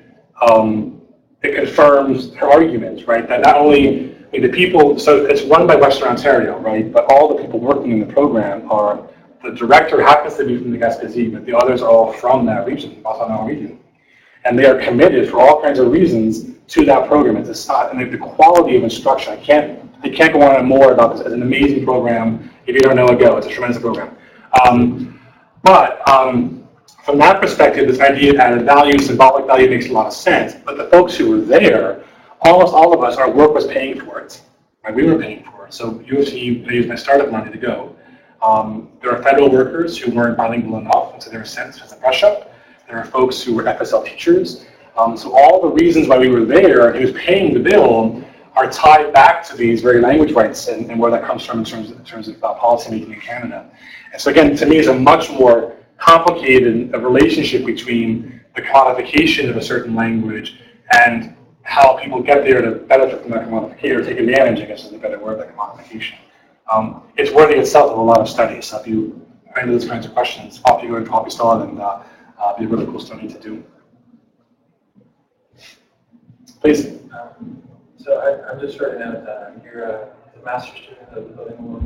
it confirms her argument, right? That not only, I mean, the people, so it's run by Western Ontario, right? But all the people working in the program are, the director happens to be from the Gaspésie, but the others are all from that region, Bas-Saint-Laurent region. And they are committed for all kinds of reasons to that program. It's and the quality of instruction. I can't go on and more about this. It's an amazing program. If you don't know it, go. It's a tremendous program. But from that perspective, this idea of added value, symbolic value makes a lot of sense. But the folks who were there, almost all of us, our work was paying for it. Right? We were paying for it. So U of T, I used my startup money to go. There are federal workers who weren't bilingual enough, and so they were sent as a brush-up. There are folks who were FSL teachers. So all the reasons why we were there and who's paying the bill are tied back to these very language rights and where that comes from in terms of policy making in Canada. And so again, to me, it's a much more complicated relationship between the commodification of a certain language and how people get there to benefit from that commodification, or take advantage, I guess is a better word, that commodification. It's worthy itself of a lot of studies. So if you are into those kinds of questions, you go to Twapista, and be a really cool study to do. Please. So I'm just starting out. You're a master's student of the bilingual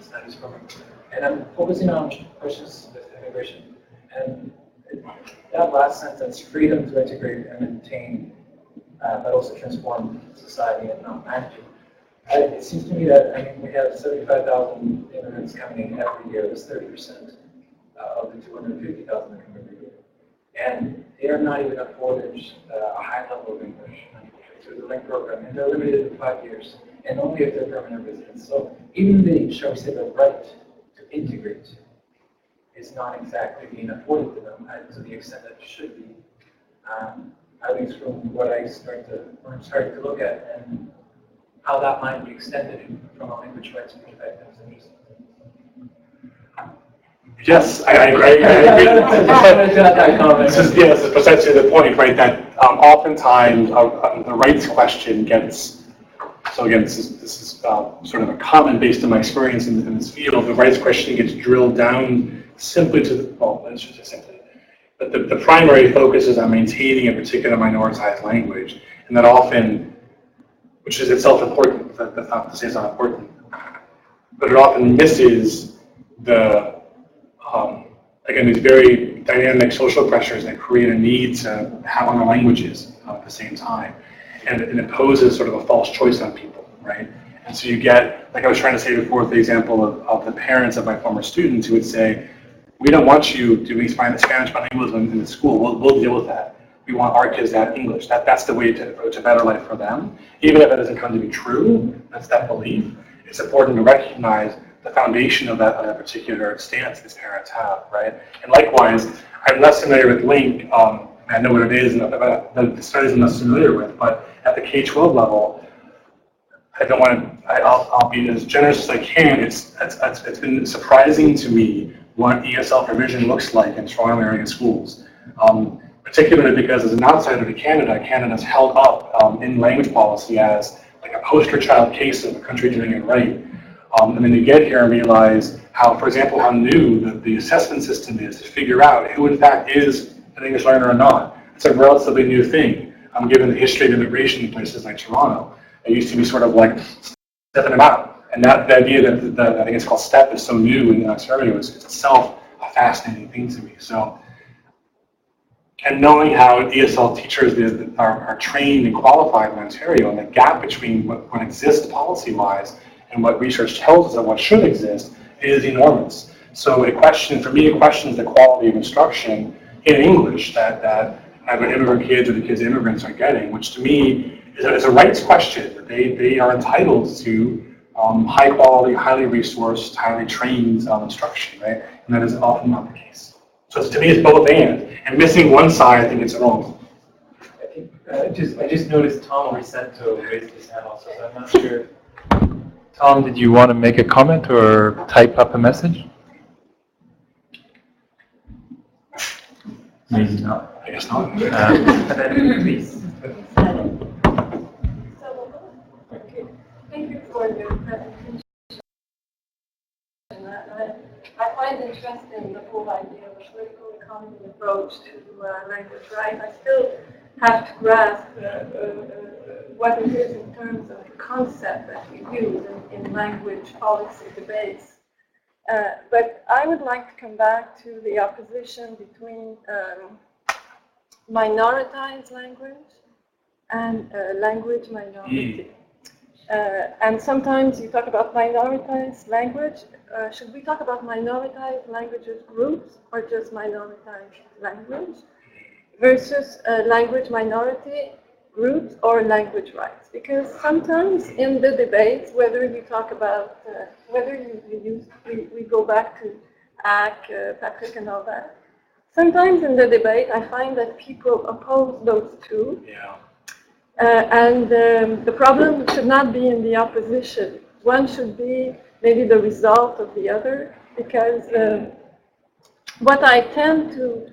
studies program, and I'm focusing on questions with immigration. And that last sentence, freedom to integrate and maintain, but also transform society and not manage it. It seems to me that we have 75,000 immigrants coming in every year. That's 30% of the 250,000 that come every year. And they are not even afforded a high level of English through the LINK program, and they're limited to 5 years, and only if they're permanent residents. So even the, shall we say, the right to integrate is not exactly being afforded to them to the extent that it should be. At least from what I started to look at, and how that might be extended from a language rights perspective. Yes, I agree. This is precisely the point, right? That oftentimes the rights question gets. So again, this is sort of a comment based on my experience in this field. The rights question gets drilled down simply to let's just say simply. But the primary focus is on maintaining a particular minoritized language, and that often, which is itself important. That's not to say it's not important, but it often misses the again, these very dynamic social pressures that create a need to have other languages at the same time. And it imposes sort of a false choice on people. right? And so you get, like I was trying to say before with the example of the parents of my former students who would say, we don't want you to be Spanish bilingualism in the school. We'll deal with that. We want our kids to have English. That's the way to approach a better life for them. Even if it doesn't come to be true, that's that belief. It's important to recognize the foundation of that particular stance these parents have, right? And likewise, I'm less familiar with link. I know what it is, and the studies I'm less familiar with. But at the K-12 level, I don't want to. I'll be as generous as I can. It's been surprising to me what ESL provision looks like in Toronto area schools. Particularly because as an outsider to Canada, Canada's held up in language policy as like a poster child case of a country doing it right. And then you get here and realize how, for example, how new the assessment system is to figure out who in fact is an English learner or not. It's a relatively new thing, given the history of immigration in places like Toronto. It used to be sort of like stepping them out. And that the idea that I think it's called STEP is so new in Ontario is itself a fascinating thing to me. So, and knowing how ESL teachers are trained and qualified in Ontario, and the gap between what exists policy-wise and what research tells us of what should exist is enormous. So it questions the quality of instruction in English that either immigrant kids or the kids of immigrants are getting, which to me is a rights question. They are entitled to high quality, highly resourced, highly trained instruction, right? And that is often not the case. So to me, it's both and missing one side, I think it's wrong. I just noticed Tom Ricento raised his hand also, so I'm not sure. Tom, did you want to make a comment or type up a message? Maybe not. I guess not. Please. Thank you for your presentation. I find interesting the whole idea of a political economy approach to language rights. I still have to grasp what it is in terms of the concept that we use in language policy debates. But I would like to come back to the opposition between minoritized language and language minority. And sometimes you talk about minoritized language. Should we talk about minoritized languages groups or just minoritized language versus language minority groups or language rights? Because sometimes in the debates, whether you talk about, whether we go back to ACK, Patrick and all that, sometimes in the debate I find that people oppose those two. Yeah. And the problem should not be in the opposition. One should be maybe the result of the other, because what I tend to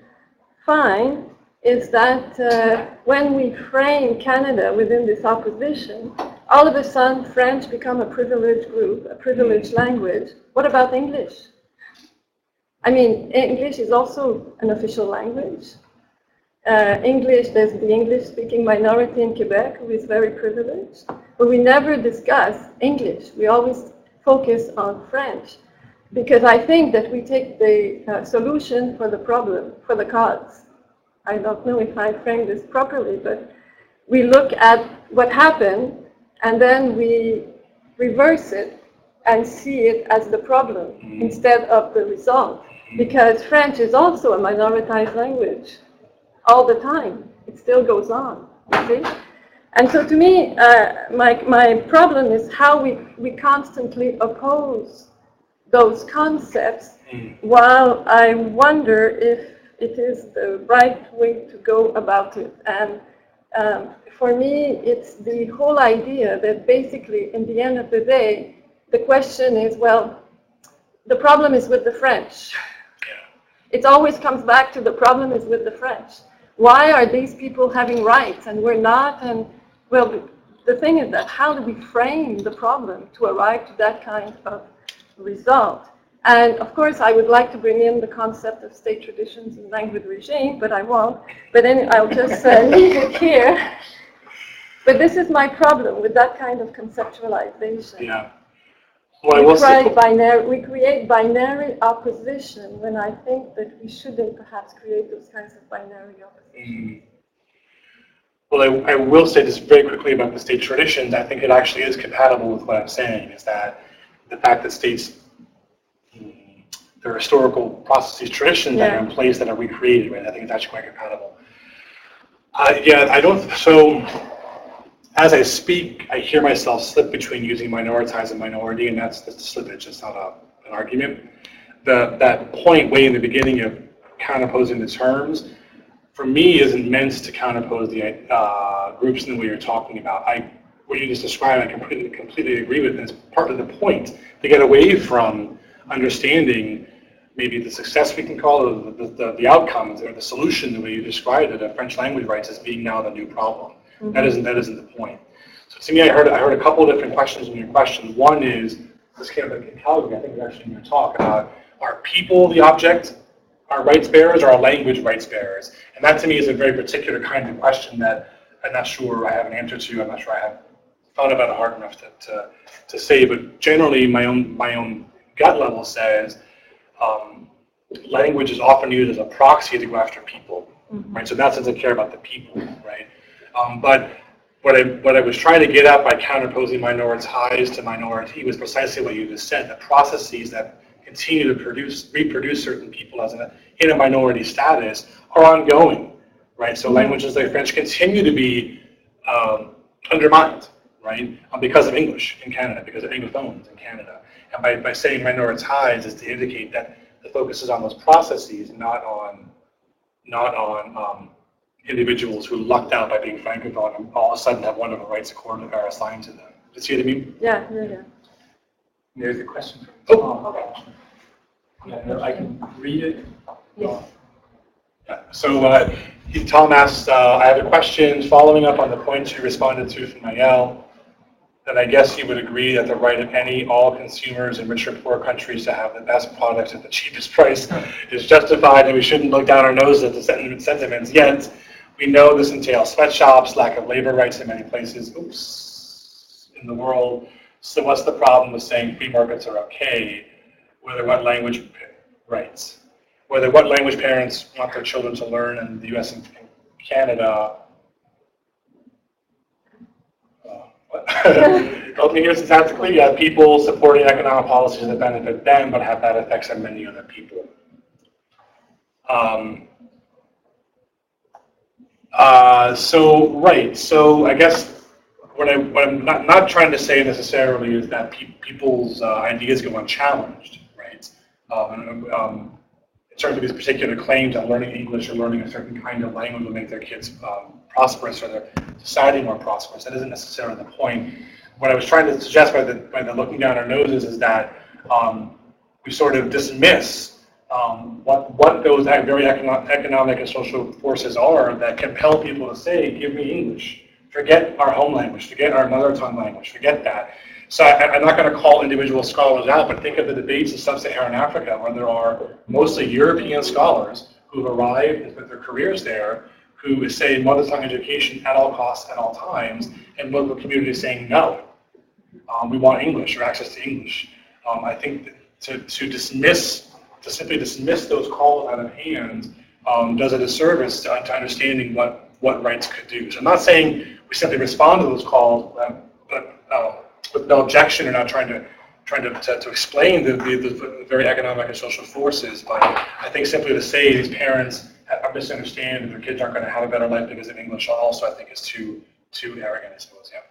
find is that when we frame Canada within this opposition, all of a sudden French become a privileged group, a privileged language. What about English? I mean, English is also an official language. English, there's the English-speaking minority in Quebec who is very privileged, but we never discuss English. We always focus on French, because I think that we take the solution for the problem, for the cause. I don't know if I framed this properly, but we look at what happened and then we reverse it and see it as the problem instead of the result, because French is also a minoritized language. All the time. It still goes on, you see? And so to me, my problem is how we constantly oppose those concepts, while I wonder if it is the right way to go about it. And for me, it's the whole idea that basically, in the end of the day, the question is, well, the problem is with the French. It always comes back to the problem is with the French. Why are these people having rights and we're not? And well, the thing is that how do we frame the problem to arrive to that kind of result? And of course, I would like to bring in the concept of state traditions and language regime, but I won't. But then I'll just leave it here. But this is my problem with that kind of conceptualization. Yeah. Well, we create binary opposition when I think that we shouldn't perhaps create those kinds of binary opposition. Well, I will say just very quickly about the state traditions. I think it actually is compatible with what I'm saying, is that the fact that states, their historical processes, traditions that are in place that are recreated, right? I think it's actually quite compatible. Yeah, I don't, so as I speak, I hear myself slip between using minoritized and minority, and that's the slippage, it's not an argument. That point way in the beginning of counterposing the terms, for me, isn't meant to counterpose the groups in the way you're talking about. What you just described, I completely agree with, and it's part of the point, to get away from understanding maybe the success we can call it, the outcomes, or the solution, the way you described it, of French language rights as being now the new problem. Mm-hmm. That isn't the point. So to me, I heard a couple of different questions in your question. One is, this came up in Calgary, I think it was actually in your talk, about are people the object, are rights bearers, or are language rights bearers? And that to me is a very particular kind of question that I'm not sure I have an answer to. I'm not sure I have thought about it hard enough to say, but generally my own gut level says language is often used as a proxy to go after people, right? So in that sense, I care about the people, right? But what I was trying to get at by counterposing minoritized to minority was precisely what you just said. The processes that continue to reproduce certain people in a minority status are ongoing, right? So languages like French continue to be undermined, right? Because of English in Canada, because of Anglophones in Canada. And by saying minoritized is to indicate that the focus is on those processes, not on individuals who lucked out by being Francophone and all of a sudden have wonderful rights accorded or assigned to them. Do you see what I mean? Yeah. There's a question from Tom. Okay. Yeah, no, I can read it. Yes. Yeah. So Tom asked, I have a question following up on the points you responded to from Mayel, that I guess you would agree that the right of all consumers in rich or poor countries to have the best products at the cheapest price is justified, and we shouldn't look down our nose at the sentiments. Yet, we know this entails sweatshops, lack of labor rights in many places, in the world. So what's the problem with saying free markets are okay, whether what language parents want their children to learn in the US and Canada? Help me here syntactically. You have people supporting economic policies that benefit them, but have bad effects on many other people. So I guess what I'm not trying to say necessarily is that people's ideas go unchallenged, right? In terms of these particular claims on learning English or learning a certain kind of language will make their kids prosperous or their society more prosperous. That isn't necessarily the point. What I was trying to suggest by the looking down our noses is that we sort of dismiss what those very economic and social forces are that compel people to say, give me English. Forget our home language, forget our mother tongue language, forget that. So I'm not going to call individual scholars out, but think of the debates in sub-Saharan Africa where there are mostly European scholars who've arrived with their careers there, who say mother tongue education at all costs, at all times, and local communities saying no. We want English or access to English. I think that to simply dismiss those calls out of hand does a disservice to understanding what rights could do. So I'm not saying we simply respond to those calls, but with no objection or not trying to explain the very economic and social forces, but I think simply to say these parents misunderstand and their kids aren't going to have a better life because of English also, I think is too arrogant, I suppose, yeah.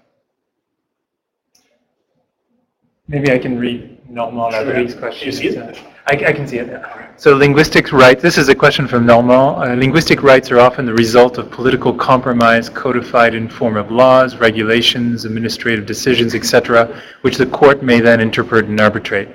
Maybe I can read Normand Lavalley's question. Can you see it? I can see it. Yeah. So linguistic rights, this is a question from Normand. Linguistic rights are often the result of political compromise codified in form of laws, regulations, administrative decisions, etc., which the court may then interpret and arbitrate.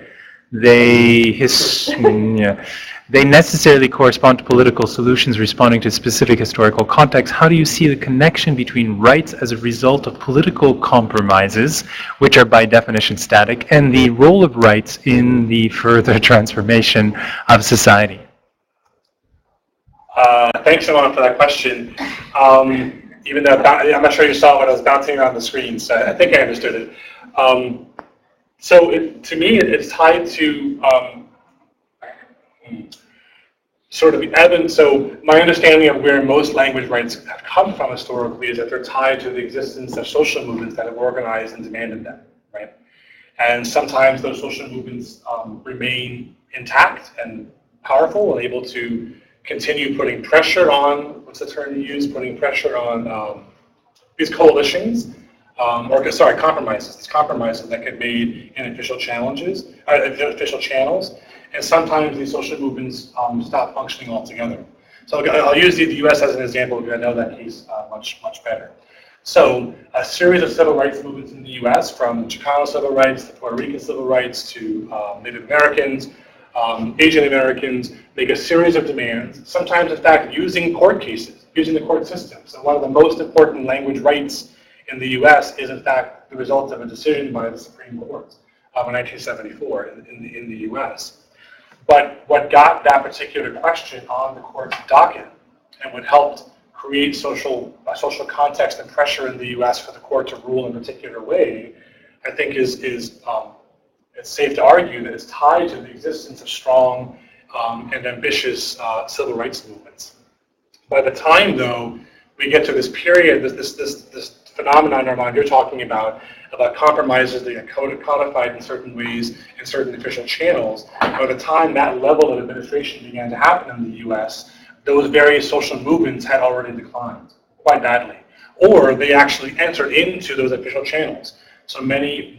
They necessarily correspond to political solutions responding to specific historical context. How do you see the connection between rights as a result of political compromises, which are by definition static, and the role of rights in the further transformation of society? Thanks, Simon, for that question. Even though I'm not sure you saw what I was bouncing around the screen, so I think I understood it. To me, it's tied to sort of evidence. So my understanding of where most language rights have come from historically is that they're tied to the existence of social movements that have organized and demanded them, right? And sometimes those social movements remain intact and powerful and able to continue putting pressure on, what's the term you use, putting pressure on these coalitions, compromises. These compromises that get made in official channels, and sometimes these social movements stop functioning altogether. So I'll use the U.S. as an example because I know that case much better. So a series of civil rights movements in the U.S., from Chicano civil rights to Puerto Rican civil rights to Native Americans, Asian Americans, make a series of demands, sometimes in fact using court cases, using the court system. So one of the most important language rights in the U.S. is in fact the result of a decision by the Supreme Court in 1974 in the U.S. But what got that particular question on the court's docket and what helped create social context and pressure in the U.S. for the court to rule in a particular way, I think is it's safe to argue that it's tied to the existence of strong and ambitious civil rights movements. By the time, though, we get to this period, this phenomenon, Armand, you're talking about compromises that get codified in certain ways in certain official channels, by the time that level of administration began to happen in the U.S., those various social movements had already declined quite badly. Or they actually entered into those official channels. So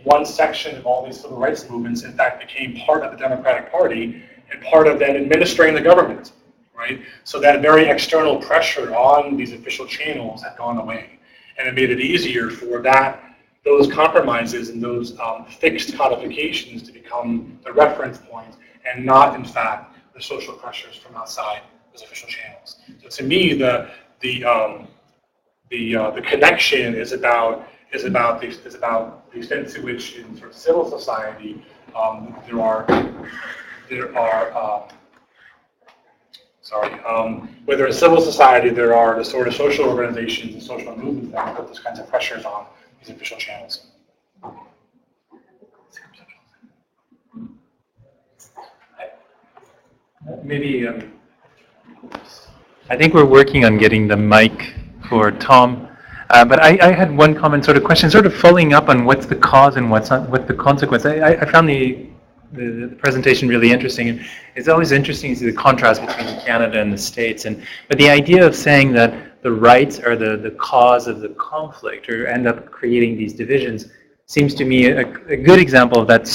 one section of all these civil rights movements, in fact, became part of the Democratic Party and part of then administering the government, right? So that very external pressure on these official channels had gone away. And it made it easier for those compromises and those fixed codifications to become the reference point and not, in fact, the social pressures from outside those official channels. So to me, the connection is about the extent to which in sort of civil society whether in civil society there are the sort of social organizations and social movements that put those kinds of pressures on these official channels. Maybe I think we're working on getting the mic for Tom. But I had one comment, sort of question, sort of following up on what's the cause and what's the consequence. I found the presentation really interesting, and it's always interesting to see the contrast between Canada and the States. But the idea of saying that the rights are the cause of the conflict or end up creating these divisions seems to me a good example of that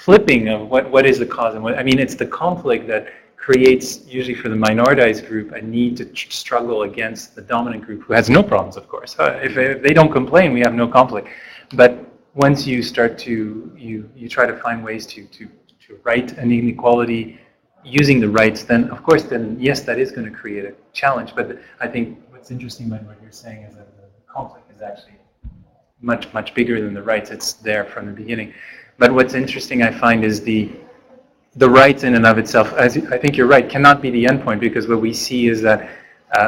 flipping of what is the cause and what. I mean, it's the conflict that creates, usually for the minoritized group, a need to struggle against the dominant group, who has no problems, of course. If they don't complain, we have no conflict. But once you start to, you try to find ways to right an inequality using the rights, then of course, yes, that is going to create a challenge. But I think what's interesting about what you're saying is that the conflict is actually much bigger than the rights. It's there from the beginning. But what's interesting, I find, is the rights in and of itself, as I think you're right, cannot be the endpoint, because what we see is that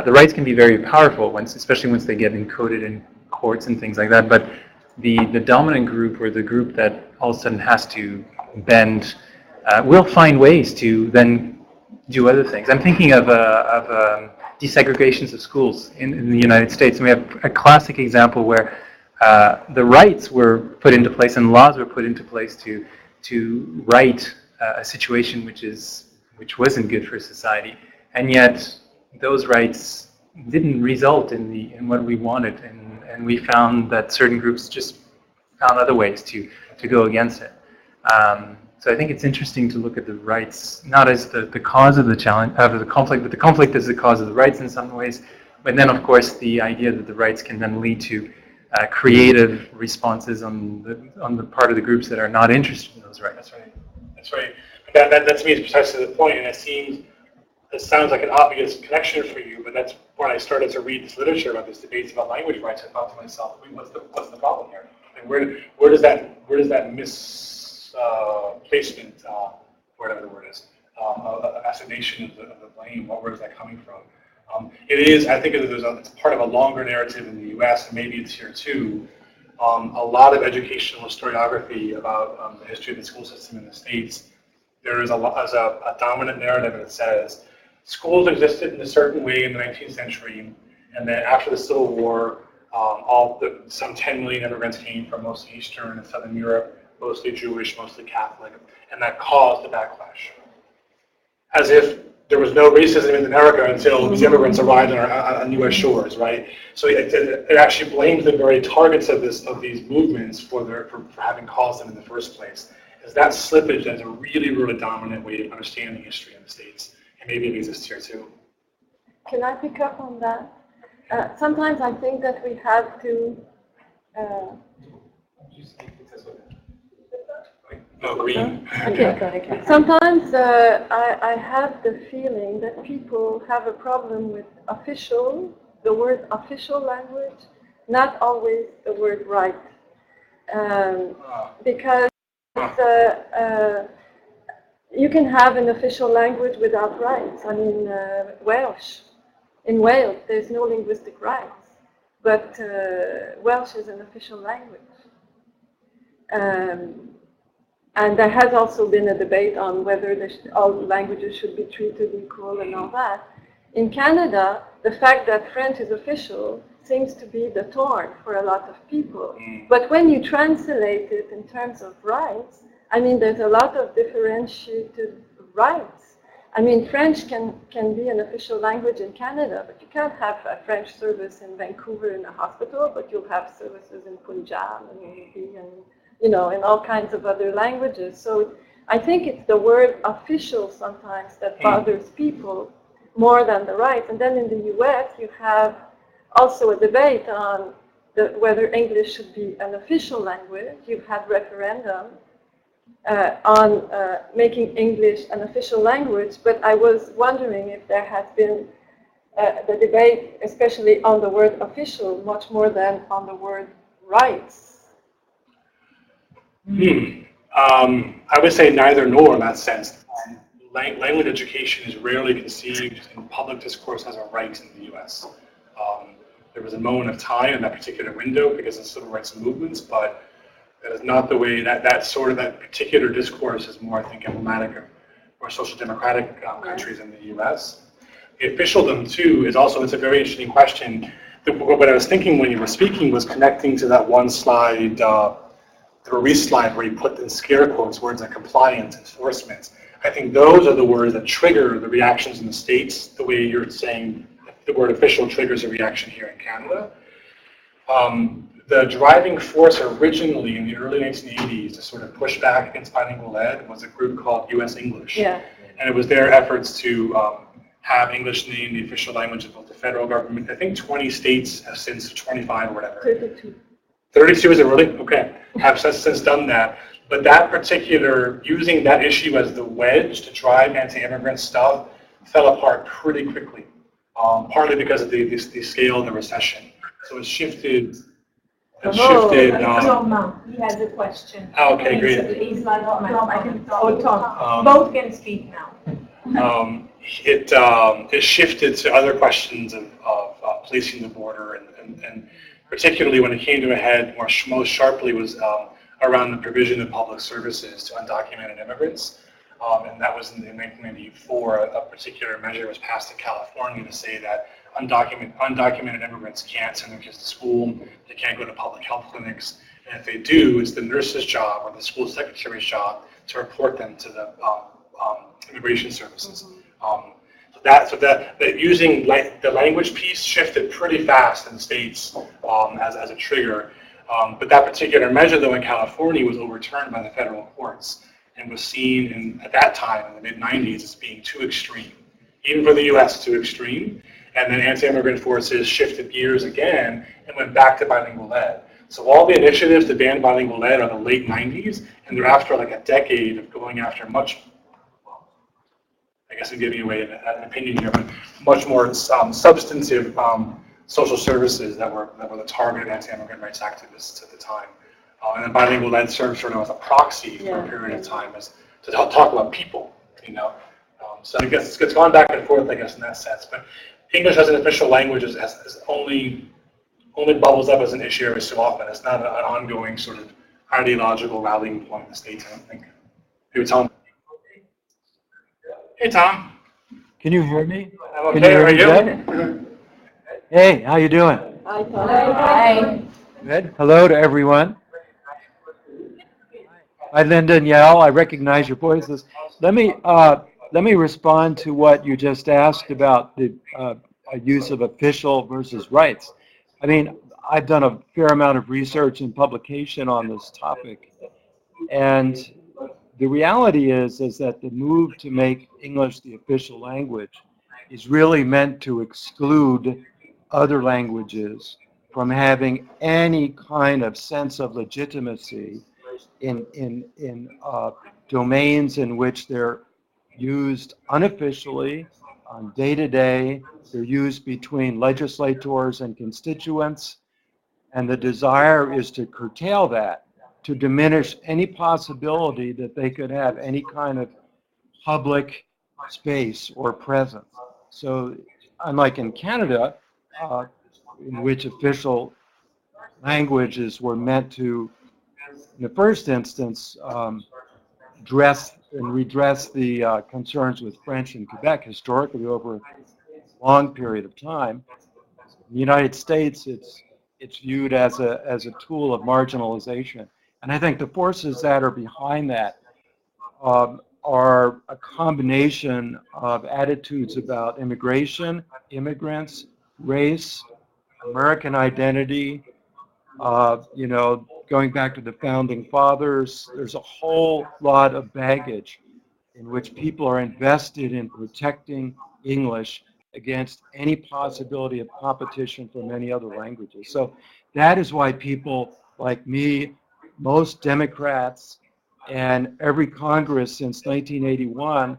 the rights can be very powerful, especially once they get encoded in courts and things like that. But the dominant group, or the group that all of a sudden has to bend, will find ways to then do other things. I'm thinking of desegregations of schools in the United States. And we have a classic example where the rights were put into place and laws were put into place to right a situation which wasn't good for society, and yet those rights didn't result in what we wanted, and we found that certain groups just found other ways to go against it. So I think it's interesting to look at the rights not as the cause of the challenge of the conflict, but the conflict is the cause of the rights in some ways. But then, of course, the idea that the rights can then lead to creative responses on the part of the groups that are not interested in those rights. That's right. That to me is precisely the point, and it sounds like an obvious connection for you, but that's when I started to read this literature about these debates about language rights. I thought to myself, what's the problem here? And where does that misplacement, whatever the word is, assignation of the blame, where is that coming from? It is, I think it's part of a longer narrative in the U.S., and maybe it's here too. A lot of educational historiography about the history of the school system in the States. There is a dominant narrative that says schools existed in a certain way in the 19th century, and then after the Civil War, some 10 million immigrants came from mostly Eastern and Southern Europe, mostly Jewish, mostly Catholic, and that caused a backlash. As if there was no racism in America until these immigrants arrived on U.S. shores, right? So it actually blames the very targets of these movements for having caused them in the first place. Is that slippage that's a really, really dominant way of understanding history in the States, and maybe it exists here too. Can I pick up on that? Sometimes I think that we have to. No, green. Okay. Sometimes I have the feeling that people have a problem with the word official language, not always the word right. Because you can have an official language without rights. I mean, Welsh. In Wales, there's no linguistic rights, but Welsh is an official language. And there has also been a debate on whether all languages should be treated equal and all that. In Canada, the fact that French is official seems to be the thorn for a lot of people. But when you translate it in terms of rights, I mean, there's a lot of differentiated rights. I mean, French can be an official language in Canada, but you can't have a French service in Vancouver in a hospital, but you'll have services in Punjab and in all kinds of other languages. So I think it's the word official sometimes that bothers people more than the rights. And then in the US, you have also a debate on whether English should be an official language. You've had referendum on making English an official language, but I was wondering if there has been the debate, especially on the word official, much more than on the word rights. I would say neither nor in that sense. Language education is rarely conceived in public discourse as a right in the US. There was a moment of time in that particular window because of civil rights movements, but that is not the way that particular discourse is more, I think, emblematic of more social democratic countries in the US. The officialdom, too, is also, it's a very interesting question. What I was thinking when you were speaking was connecting to that one slide, the Ruiz slide where you put in scare quotes words like compliance, enforcement. I think those are the words that trigger the reactions in the States, the way you're saying the word official triggers a reaction here in Canada. The driving force originally in the early 1980s to sort of push back against bilingual ed was a group called US English. Yeah. And it was their efforts to have English named the official language of both the federal government. I think 20 states have since, 25 or whatever. 32. 32, is it really? Okay. Have since done that. But that particular, using that issue as the wedge to drive anti-immigrant stuff fell apart pretty quickly, partly because of the scale of the recession. So it shifted. He has a question. Oh, okay, great. He's like, I can talk. Both can speak now. It shifted to other questions of policing the border, and particularly when it came to a head most sharply was around the provision of public services to undocumented immigrants. And that was in 1994, a particular measure was passed in California to say that undocumented immigrants can't send their kids to school, they can't go to public health clinics, and if they do, it's the nurse's job or the school secretary's job to report them to the immigration services. So that using the language piece shifted pretty fast in the States as a trigger. But that particular measure, though, in California was overturned by the federal courts and was seen at that time, in the mid-90s, as being too extreme. Even for the US, too extreme. And then anti-immigrant forces shifted gears again and went back to bilingual ed. So all the initiatives to ban bilingual ed are the late 90s, and they're after like a decade of going after much, I guess I'm giving away an opinion here, but much more substantive social services that were the target of anti-immigrant rights activists at the time. And then bilingual ed served sort of as a proxy for a period of time to talk about people, So I guess it's gone back and forth, I guess, in that sense. But English as an official language is only bubbles up as an issue every so often. It's not an ongoing sort of ideological rallying point in the States, I don't think. Hey, Tom. Hey, Tom. Can you hear me? I'm Can you okay, hear are me, you? Jeff? Hey, how you doing? Hi. Good. Hello to everyone. Hi, Linda and Yao. I recognize your voices. Let me respond to what you just asked about the use of official versus rights. I mean, I've done a fair amount of research and publication on this topic, and the reality is that the move to make English the official language is really meant to exclude other languages from having any kind of sense of legitimacy in domains in which they're used unofficially, on day-to-day. They're used between legislators and constituents, and the desire is to curtail that, to diminish any possibility that they could have any kind of public space or presence. So unlike in Canada, in which official languages were meant to, in the first instance, address and redress the concerns with French in Quebec historically over a long period of time. In the United States, it's viewed as a tool of marginalization. And I think the forces that are behind that are a combination of attitudes about immigration, immigrants, race, American identity, you know, going back to the founding fathers. There's a whole lot of baggage in which people are invested in protecting English against any possibility of competition from any other languages. So that is why people like me, most Democrats, and every Congress since 1981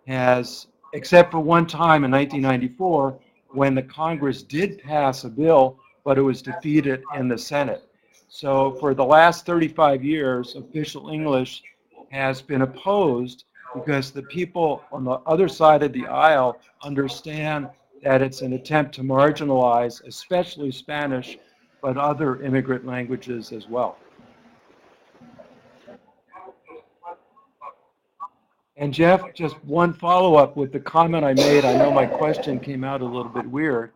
has, except for one time in 1994, when the Congress did pass a bill, but it was defeated in the Senate. So for the last 35 years, official English has been opposed because the people on the other side of the aisle understand that it's an attempt to marginalize, especially Spanish, but other immigrant languages as well. And Jeff, just one follow-up with the comment I made. I know my question came out a little bit weird.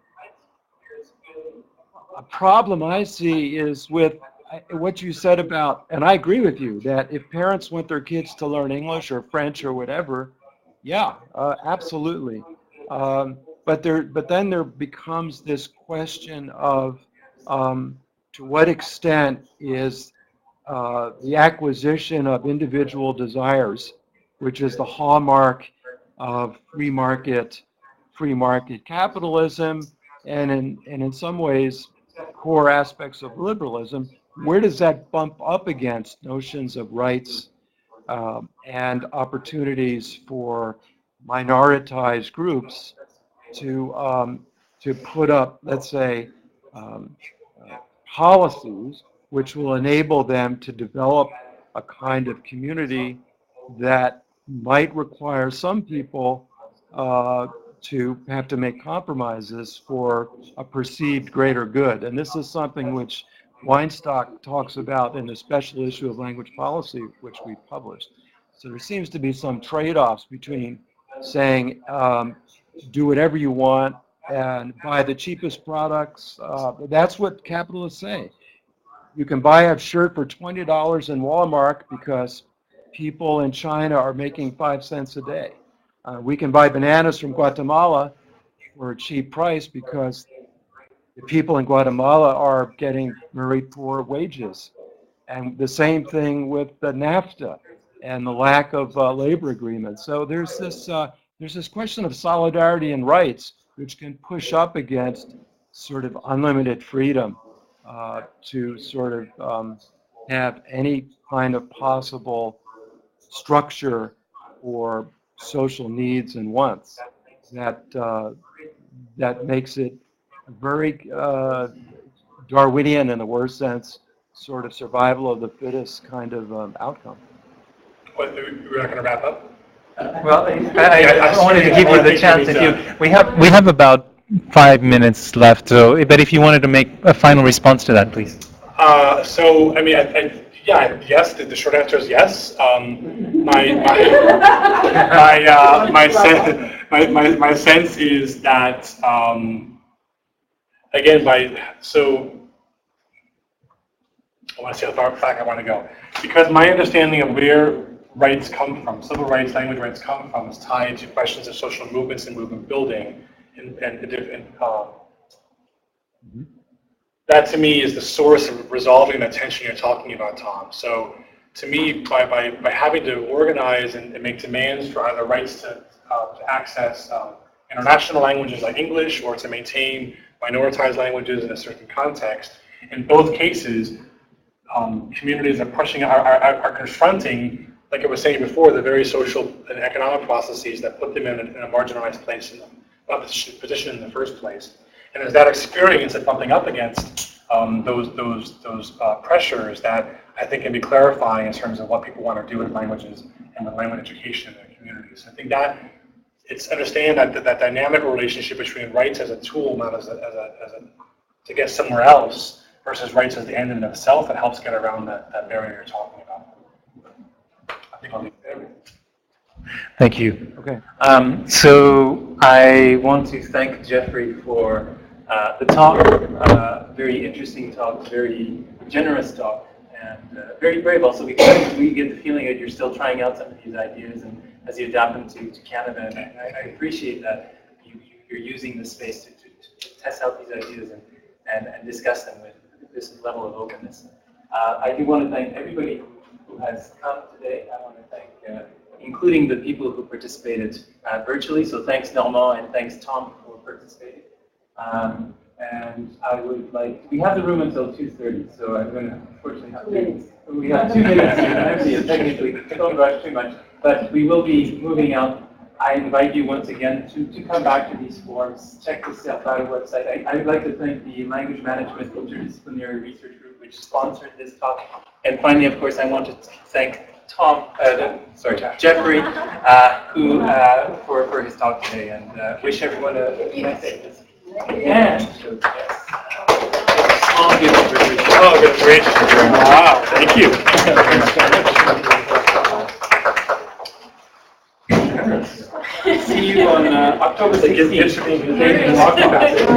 A problem I see is with what you said about, and I agree with you, that if parents want their kids to learn English or French or whatever, yeah, absolutely. But then there becomes this question of to what extent is the acquisition of individual desires, which is the hallmark of free market capitalism, and in some ways core aspects of liberalism. Where does that bump up against notions of rights and opportunities for minoritized groups to put up, let's say, policies which will enable them to develop a kind of community that might require some people to have to make compromises for a perceived greater good. And this is something which Weinstock talks about in the special issue of Language Policy, which we published. So there seems to be some trade-offs between saying, do whatever you want and buy the cheapest products. That's what capitalists say. You can buy a shirt for $20 in Walmart because people in China are making 5 cents a day. We can buy bananas from Guatemala for a cheap price because the people in Guatemala are getting very poor wages. And the same thing with the NAFTA and the lack of labor agreements. So there's this question of solidarity and rights, which can push up against sort of unlimited freedom to sort of have any kind of possible structure or social needs and wants that makes it very Darwinian in the worst sense, sort of survival of the fittest kind of outcome. What, we're not going to wrap up? Well, I wanted to give you the chance. We have about 5 minutes left. So, but if you wanted to make a final response to that, please. So, I mean, Yeah, yes. The short answer is yes. My sense is that again so I want to see how far back I want to go, because my understanding of where rights come from, civil rights, language rights come from, is tied to questions of social movements and movement building, and that to me is the source of resolving that tension you're talking about, Tom. So to me, by having to organize and make demands for either rights to access international languages like English, or to maintain minoritized languages in a certain context, in both cases, communities are confronting, like I was saying before, the very social and economic processes that put them in a marginalized place, position in the first place. And it's that experience of bumping up against those pressures that I think can be clarifying in terms of what people want to do with languages and with language education in their communities. I think that it's understand that dynamic relationship between rights as a tool, not as a to get somewhere else, versus rights as the end in itself, that helps get around that barrier you're talking about. I think I'll leave it there. Thank you. Okay. So I want to thank Jeffrey for the talk, very interesting talk, very generous talk, and very brave also, because we get the feeling that you're still trying out some of these ideas and as you adapt them to Canada, and I appreciate that you're using this space to test out these ideas and discuss them with this level of openness. I do want to thank everybody who has come today. I want to thank including the people who participated virtually. So thanks Normand and thanks Tom for participating. And I would like, we have the room until 2:30, so I'm going to unfortunately have to, we have 2 minutes, technically, don't rush too much, but we will be moving out. I invite you once again to come back to these forums, check the Self-Out website. I would like to thank the Language Management Interdisciplinary Research Group, which sponsored this talk. And finally, of course, I want to thank Jeffrey, who for his talk today, and wish everyone a nice day. And Oh, good, great. Wow, thank you. See you on October 16th.